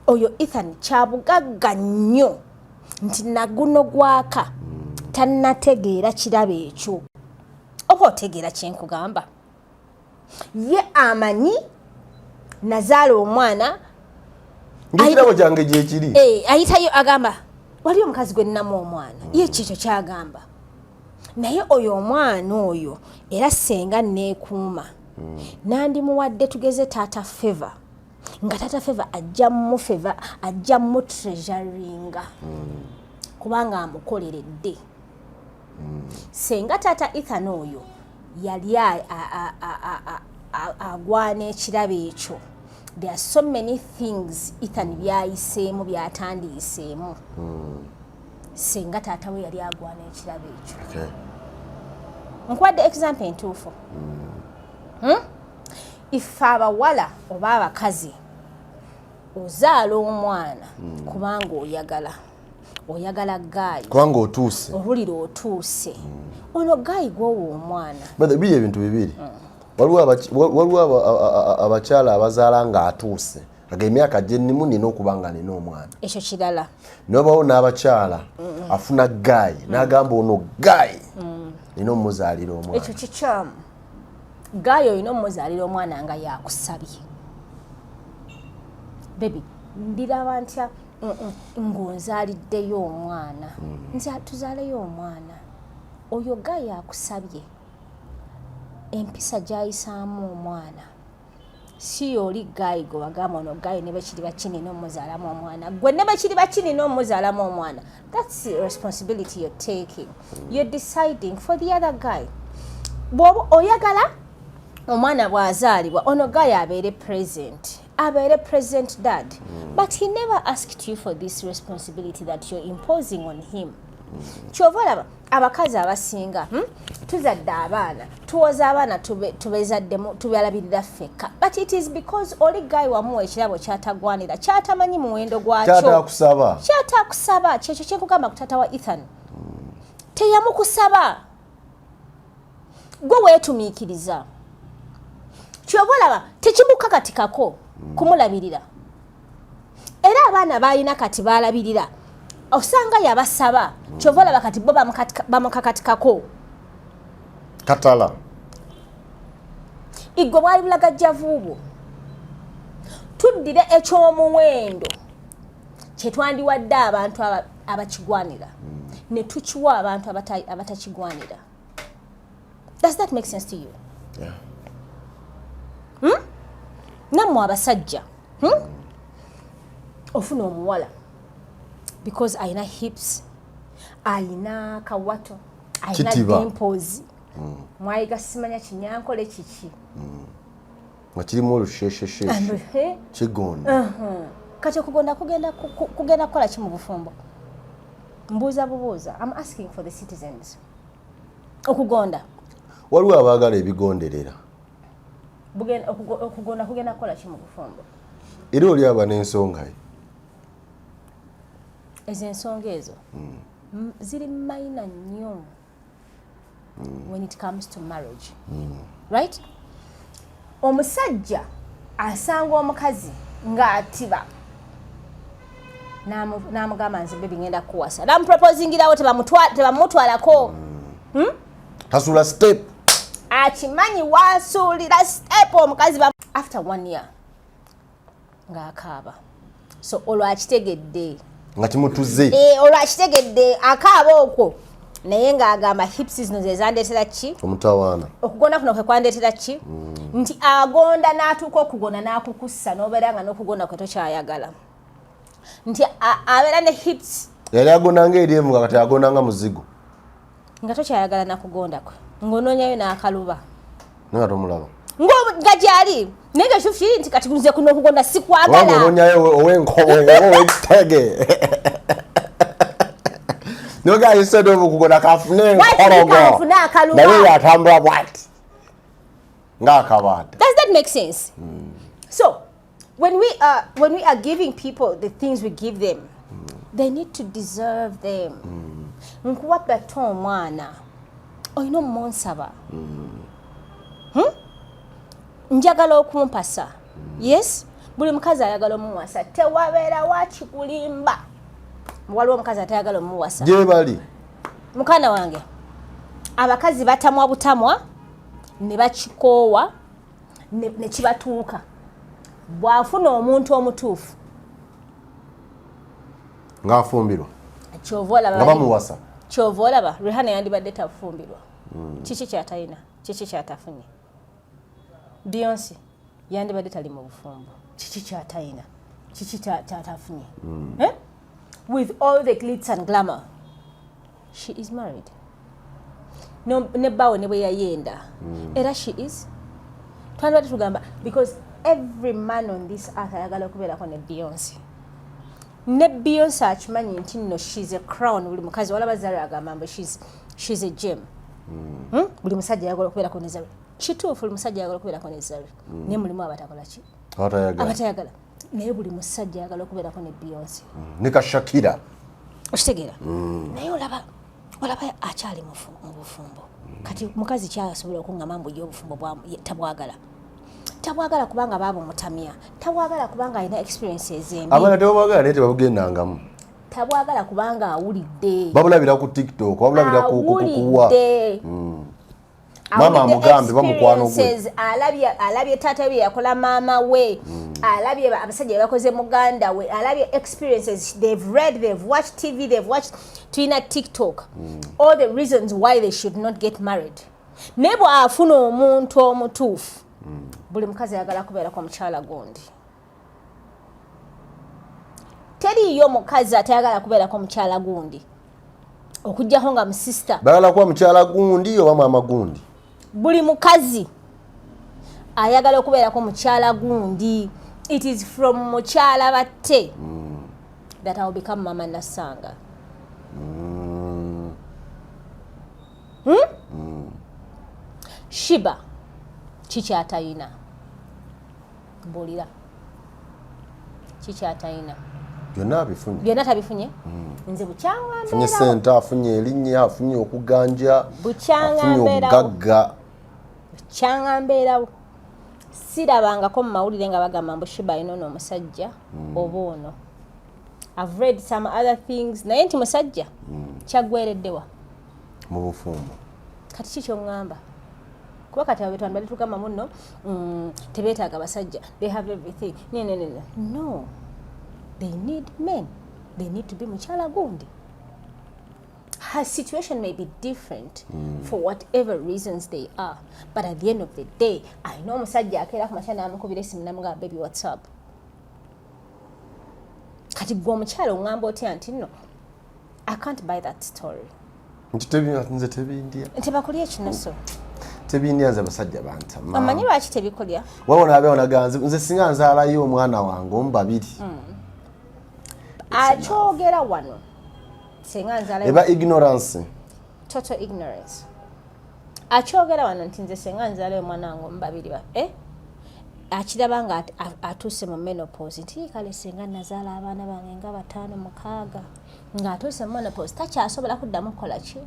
oyo Ethan kyabugagga nnyo nti naguno gwaka tannategeera kirabo ekyo. Oba otegeera kyenkugamba. Ye amanyi nazaala omwana ng'ekirabo kyange gyekiri. Ayitayo agamba wali omukazi gwe nnamu omwana ye kyekyo kyagamba. Naye oyo omwana oyo era senga neekuuma nandimuwadde tugeze taata Favor nga taata Favor ajja mu treasuringa kubanga amukoleredde. Senga taata Ethan oyo yali agwana ekirabo ekyo. There are so many things Ethan byayiseemu byatandiiseemu. Singa taata we yali agwana ekirabo ekyo. Nkwadde example entuufu. If abawala oba abakazi ozaala omwana kubanga oyagala gaayi kubanga otuuse owulira otuuse ono gaayi gwowa omwana. biri ebintu bibiri. Waliwo abakyala abazaala nga atuuse aga emyaka gyennimu nina okuba nga nina omwana. Ekyo kirala. Nobawo n'abakyala afuna gaayi n'agamba ono gaayi nina omuzaalira omwana. Ekyo kikyamu. Gaayi olina omuzaalira omwana nga yakusabye. Baby, ndiraba ntya ng'onzaaliddeyo omwana. Tuzaaleyo omwana. Oyo gaayi yakusabye. Empisa gyayisaamu omwana. Si oli gaayi gwe wagamba ono gaayi ne bakiri bakinina omuzaalamu omwana. Gwe ne bakiri bakinina omuzaalamu omwana. That's the responsibility you're taking. You're deciding for the other guy. Bw'oba oyagala omwana bw'azaalibwa ono gaayi abeere present dad. But he never asked you for this responsibility that you're imposing on him. Kyova olaba abakazi abasinga tuzadde abaana tuwoza abaana tubezaddemu tubyalabirira ffekka. But it is because oli gaayi wamuwa ekirabo kyatagwanira kyatamanyi muwendo gwakyo kyatakusaba kyekyo kyenkugamba ku taata wa Ethan. Teyamukusaba gwe weetumiikiriza. Kyova olaba tekimukakatikako kumulabirira. Era abaana balina kati balabirira osanga yabasaba kyova olaba kati bo bamukakatikako katala. Igwe bwali bulagajjavuubwo tuddire ekyomuwendo kyetwandiwadde abantu abakigwanira ne tukiwa abantu abatakigwanira. Does that make sense to you? Yeah. Nammwe abasajja ofuna omuwala because ayina hips, ayina kawato, ayina dimples. Mwayiga simanya kinyankole kiki. Nga kirimu olushesheshe kigonda. Kati okugonda kugenda kukola ki mu bufumbo? Mbuuza bubuuza. I'm asking for the citizens. Okugonda. Waliwo abaagala ebigonderera. Okugonda kugenda kukola ki mu bufumbo? Era oli aba n'ensonga ye. Ezo ensonga ezo ziri minor nnyo when it comes to marriage. Right? Omusajja asanga omukazi ng'atiba n'amugamba nze bebi ngenda kuwasa namuproposingirawo tebamutwalako. Tasula step. Akimanyi wasuulira step omukazi after 1 year ng'akaaba. So olwo akitegedde nga kimutuze. Olwakitegedde akaaba okwo naye ng'agamba hips zino ze zandeetera ki? Omutawaana. Okugonda kuno kwe kwandeetera ki? Nti agonda n'atuuka okugonda n'akukussa n'obeera nga n'okugonda kwe tokyayagala. Nti abeera ne hips. Yali agonda ng'eryemu nga kati agonda nga muzigo. Nga tokyayagala nakugonda kwe. Ng'onoonyayo n'akaluba. Nga tomulaba. Nga gyali. Naye nga kituufu kiri nti kati nze kuno okugonda sikwagala. Wanga onoonyayo ow'entege. No guy instead of okugonda kafune enkorogo. Naye yatambula bwati. Ng'akabaata. Does that make sense? So, when we are giving people the things we give them, they need to deserve them. Nkuwa bato omwana oyina omonsaba. Njagala okumpasa. Yes? Buli mukazi ayagala omuwasa. Tewabeera wakikulimba. Waliwo omukazi atayagala omuwasa. Gye bali. Mukana wange. Abakazi batamwa butamwa ne bakikoowa ne kibatuuka. Bw'afuna omuntu omutuufu. Ng'afumbirwa. Kyova olaba. Nga bamuwasa. Kyova olaba. Rihanna yandibadde tafumbirwa. Kiki kyatayina? Kiki kyatafunye? Beyonce yandibadde tali mu bufumbo. Kiki kyatayina? Kiki kyatafunye? With all the glitz and glamour, she is married. No, ne bawe ne bwe yayenda. Era she is. twandibadde tugamba because every man on this earth ayagala okubeerako ne Beyonce. Ne Beyonce akimanyi nti nno she's a crown. Buli mukazi walaba Zara agamba mbu she's a gem. Buli musajja ayagala okubeerako ne Zara. Kituufu buli musajja ayagala okubeerako ne Zara. Naye mulimu abatakola ki? Abatayagala. Naye buli musajja ayagala okubeerako ne Beyonce. Ne ka Shakira. Okitegeera? Naye olaba akyali mu bufumbo. Kati mukazi kyasobola okungamba mbu ye obufumbo tabwagala kubanga baabumutamya. Tabwagala kubanga alina experiences embi. Abaana tebabwagala naye tebabugendangamu. Tabwagala kubanga awulidde. Babulabira ku TikTok, babulabira ku kuwa. Mama amugambe bamukwano gwe. Alabye taata bye yakola maama we. Alabye abasajja bakoze muganda we. Alabye experiences. They've read, they've watched TV, they've watched Twina TikTok. All the reasons why they should not get married. Nebo afuna omuntu omutuufu. Buli mukazi ayagala kubeera kwa mukyala gundi. Teriyo mukazi atayagala kubeera kwa mukyala gundi. Okujjaho nga musista. Bagala kwa mukyala gundi oba maama gundi. Buli mukazi ayagala okubeera kwa mukyala gundi. It is from mukyala batte that I will become Mama Nasanga. Shiba chikyatayina mbulira chikyatayina byonna tabifunye nze bukyanga afunye sente afunye erinnya afunye okuganja afunye obugagga bukyanga mbeerawo sirabangako mu mawulire nga bagamba mbu Shiba alina ono omusajja oba ono. I've read some other things naye nti musajja kyaggwereddewa mu bufumbo. Kati ki kyongamba? Kuba kati abetwana bali tugamba muno tebeetaaga basajja, they have everything. No, they need men. They need to be mukyala gundi. Her situation may be different for whatever reasons they are, but at the end of the day, I know musajja akeera ku makya n'amukubira esimu n'amugamba baby what's up. Kati gwe omukyala ongamba otya nti nno I can't buy that story. Nze tebindya. Tebakulya ekinoso. Tebindya nze abasajja bantama. Amanyi lwaki tebikulya? Wabona abeewona ganze nze singa nzaalayo omwana wange omu babiri. Akyogera wano. Singa nzaalayo. Eba ignorance. Total ignorance. Akyogera wano nti nze singa nzaalayo omwana wange omu babiri akiraba nga atuuse mu menopause nti kale singa nazaala abaana bange nga 5-6 ng'atuuse mu menopause takyasobola kuddamu kukola ki?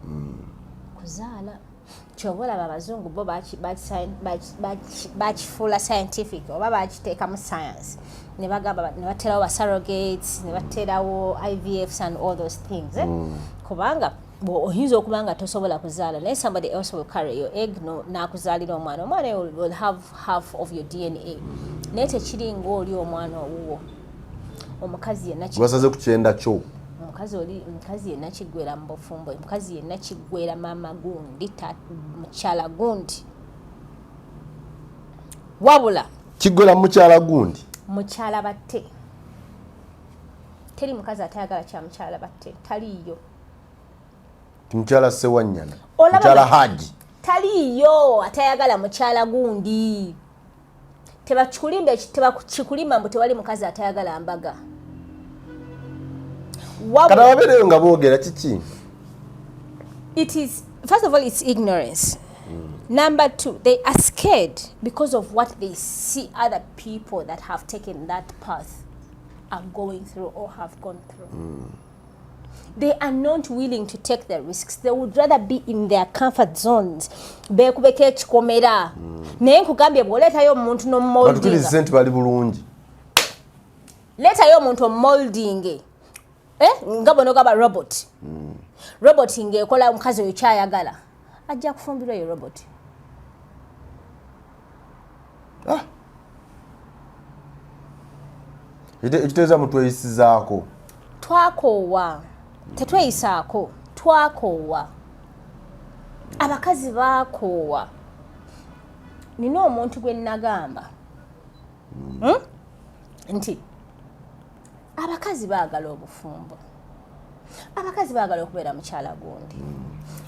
Kuzaala. Ky'oba olaba abazungu bo bakifuula scientific oba bakiteeka mu science ne bagamba ne baterawo ba surrogates ne baterawo IVFs and all those things. Kubanga oyinza okuba nga tosobola kuzaala naye somebody else will carry your egg n'akuzaalira omwana will have half of your DNA. Naye tekiri ng'oli omwana owuwo omukazi yenna basaze ku kyenda kyo omukazi yenna kiggwera mu bufumbo, omukazi yenna kiggwera maama gundi mukyala gundi wabula kiggwera mukyala gundi mukyala batte. Teri mukazi atayagala kya mukyala batte taliiyo. Mukyala Sewanyana mukyala Haji taliiyo atayagala mukyala gundi. Tebakikulimba mbu tewali mukazi atayagala mbaga. Kada wabeereyo nga boogera kiki? It is, first of all, it's ignorance. Number 2, they are scared because of what they see other people that have taken that path are going through or have gone through. They are not willing to take the risks. They would rather be in their comfort zones. Beekubeka ekikomera. Naye nkugambye bw'oleetayo omuntu n'omumoldinga. Batukkiriza sente bali bulungi. Leetayo omuntu omumoldinge. Nga bono gaba robot. Robot ng'ekola omukazi oyo kyayagala. Ajja kufumbirwa eyo robot. Ekitegeeza mutweyisizaako. Twakoowa. Tetweyisaako. Twakoowa. Abakazi baakoowa. Nina omuntu gwe nagamba. Nti abakazi baagala obufumbo. Abakazi baagala okubeera mukyala gundi.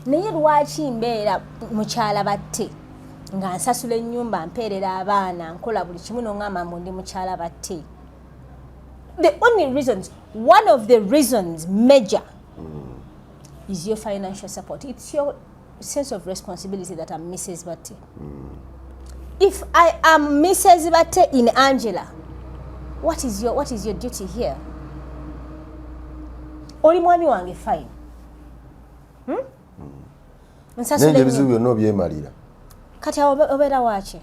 Naye lwaki mbeera mukyala batte nga nsasula ennyumba mpeerera abaana nkola buli kimu n'oŋŋamba mbu ndi mukyala batte. The only reasons, one of the reasons major is your financial support. It's your sense of responsibility that I'm Mrs. Batte. If I am Mrs. Batte in Angela, what is your duty here? Oli mwami wange fine. Nenge ebizibu byonna obyemalira. Kati obeera waaki?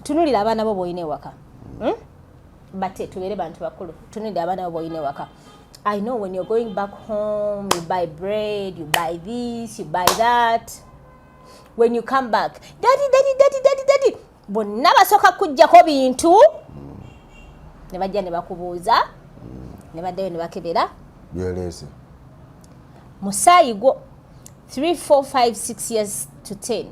Tunulira abaana bo b'olina ewaka. Batte tubeere bantu bakulu. Tunulira abaana bo b'olina ewaka. I know when you're going back home, you buy bread, you buy this, you buy that. When you come back, daddy. Bonna basooka kujjako bintu. Ne bajja ne bakubuuza. Ne baddayo ne bakebera. Byeleese. Musaayi gwo 3, 4, 5, 6 years to 10.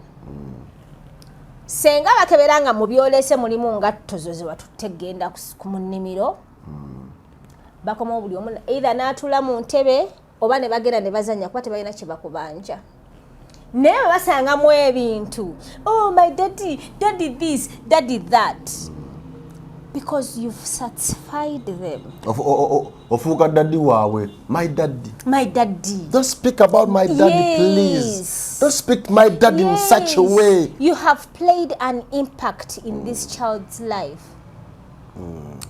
Senga bakeberanga mu byolese mulimu ngatto zo ze watutte genda ku nnimiro. Bakoma buli omu either n'atula mu ntebe oba ne bagenda ne bazanya kuba tebalina kye bakubanja. Naye basangamu ebintu. Oh, my daddy this, daddy that. Because you've satisfied them. Ofuuka daddy waabwe. My daddy. My daddy. Don't speak about my daddy, please. Don't speak my daddy in such a way. You have played an impact in this child's life.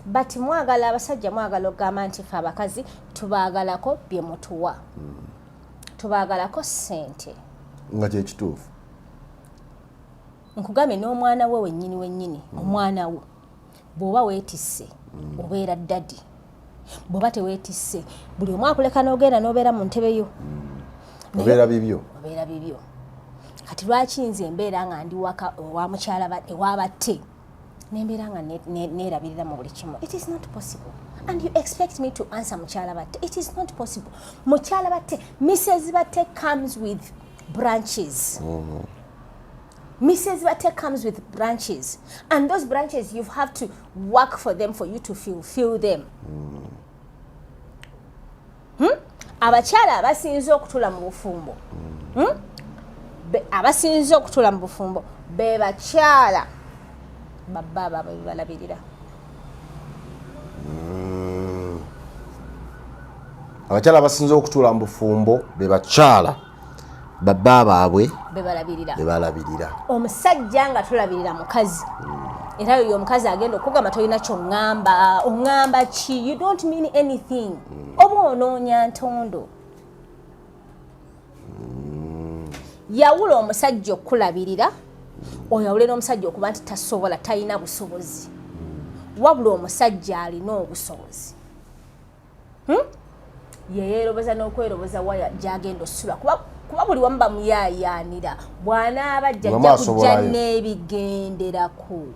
But mwagala abasajja mwagala okugamba nti fe abakazi tubaagalako bye mutuwa. Tubaagalako ssente. Nga kyekituufu. Nkugambye n'omwana we wennyini omwana we bw'oba weetisse obeera daddy. Bw'oba teweetisse buli omu akuleka n'ogenda n'obeera mu ntebe yo. Obeera bibyo. Obeera bibyo. Kati lwaki nze embeera nga ndi waka owa mukyala ewa batte n'embeera nga neerabirira mu buli kimu? It is not possible. And you expect me to answer mukyala batte? It is not possible. Mukyala batte, Mrs. Batte comes with branches. Mrs. Batte comes with branches, and those branches you have to work for them for you to fulfill them. Abakyala abasinze okutula mu bufumbo. Abasinze okutula mu bufumbo be bakyala babba balabirira. Abakyala abasinze okutula mu bufumbo be bakyala babba baabwe bebalabirira. Omusajja nga tulabirira mukazi era yo omukazi agenda okugamba tolina ky'oŋŋamba. Oŋŋamba ki? You don't mean anything. Oba onoonya ntondo. Yawula omusajja okulabirira oyawule n'omusajja okuba nti tasobola, talina busobozi. Wabula omusajja alina obusobozi. Yeyeeroboza n'okweroboza waya gy'agenda osula kuba buli wamu bamuyaayaanira. Bw'anaaba ajja kujja n'ebigenderako.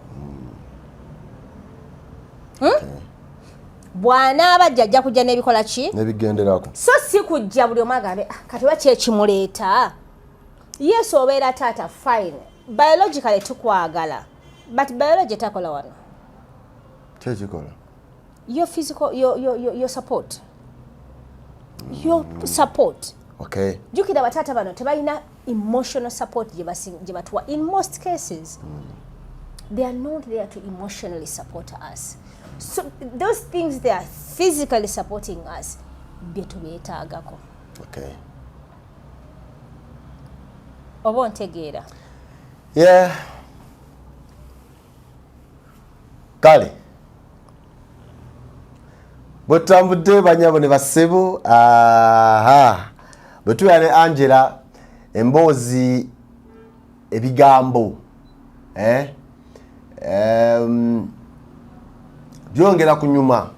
Bw'anaaba ajja kujja n'ebikola ki? N'ebigenderako. So si kujja buli omu agambe kati oba kyekimuleeta. Yes, obeera taata fine. Biologically tukwagala. But biology takola wano. Kyekikola? Your physical, your support. Your support. Okay. Jukira batata bano tebalina emotional support gye batuwa. In most cases, they are not there to emotionally support us. So those things they are physically supporting us, bye tubeetaagako. Okay. Oba ontegeera? Yeah. Kale. Bwetutambudde banyabo ne bassebo. Bwe tubeera ne Angela emboozi ebigambo byongera kunyuma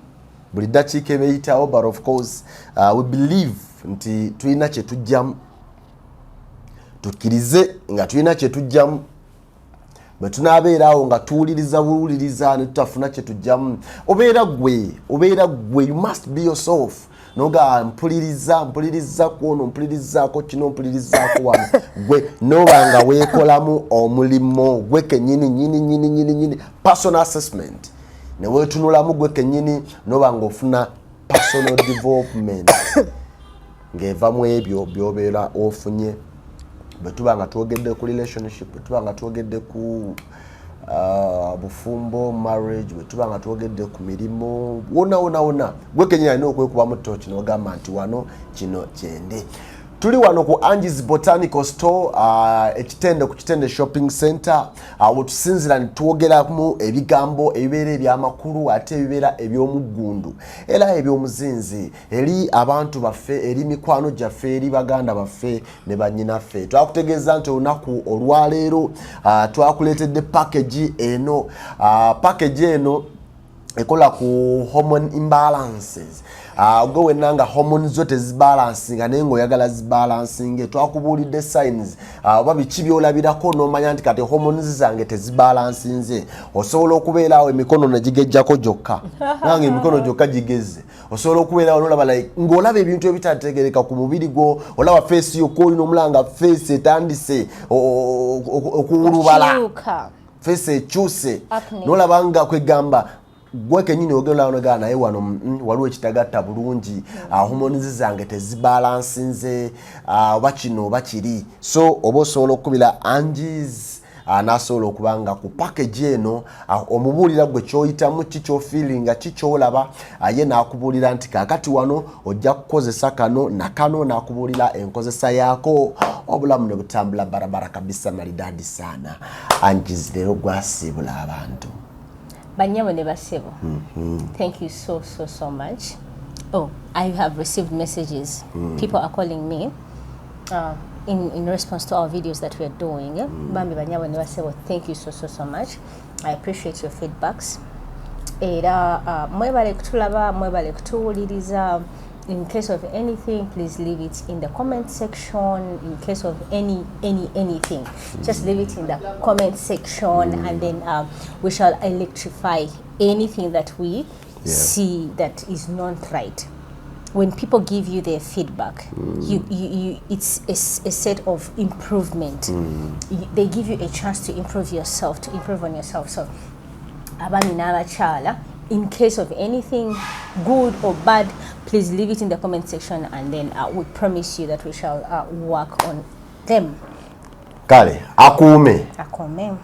buli ddakiika ebeyitawo, but of course we believe nti tulina kye tujjamu, tukkirize nga tulina kye tujjamu. Bwe tunaabeeraawo nga tuwuliriza buwuliriza ne tutafuna kye tujjamu, obeera gwe, you must be yourself. Noga mpuliriza kwono, mpulirizaako kino, mpulirizaako wano. Gwe nobanga weekolamu omulimo gwe kennyini personal assessment. Ne weetunulamu gwe kennyini nobanga ofuna personal development ng'eva mu ebyo by'obeera ofunye bwe tuba nga twogedde ku relationship, bwe tuba nga twogedde ku bufumbo, marriage, bwe tuba nga twogedde ku mirimu, wona gwe kenyini alina okwekubamu ttooki n'ogamba nti wano kino kyende. Tuli wano ku Angies Botanical Store, ekitende ku Kitende Shopping Center, awo tusinzira nitwogeramu ebigambo ebibeera ebyamakulu ate ebibeera eby'omuggundu era eby'omuzinzi eri abantu baffe, eri mikwano gyaffe, eri baganda baffe ne bannyinaffe. Twakutegeeza nti olunaku olwaleero twakuleetedde package eno. Package eno ekola ku hormone imbalances. Gwe wenna nga hormones zo tezibalansinga naye ng'oyagala zibalansinge, twakubuulidde signs oba biki by'olabirako n'omanya nti kati hormones zange tezibalansinze. Osobola okubeera awo emikono ne gigejjako gyokka nange emikono gyokka gigezze. Osobola okubeera awo n'olaba ng'olaba ebintu ebitategereka ku mubiri gwo, olaba face yokka olina omulanga face etandise okuwulubala, face ekyuse n'olaba nga kwegamba gwe kenyini ogenda onaga naye wano waliwo ekitagatta bulungi, hormones zange tezibalansinze, oba kino oba kiri. So oba osobola okukubira Angies n'asobola okubanga ku package eno omubuulira gwe kyoyitamu, kikyofeelinga, kikyolaba, ye n'akubuulira nti kaakati wano ojja kukozesa kano na kano, n'akubuulira enkozesa yaako, obulamu ne butambula barabara kabisa, maridadi sana. Angies leero gwasiibula abantu. Banyama ne basebo. Thank you so much. Oh, I have received messages. People are calling me in response to our videos that we are doing. Bambi banyama ne basebo, thank you so much. I appreciate your feedbacks. Era mwebale kutulaba, mwebale kutuwuliriza. In case of anything, please leave it in the comment section. In case of anything, just leave it in the comment section, and then we shall electrify anything that we see that is not right. When people give you their feedback, it's a set of improvement. They give you a chance to improve yourself, to improve on yourself. So, abami n'abakyala, in case of anything good or bad, please leave it in the comment section, and then we promise you that we shall work on them. Kale, akuume. Akuume.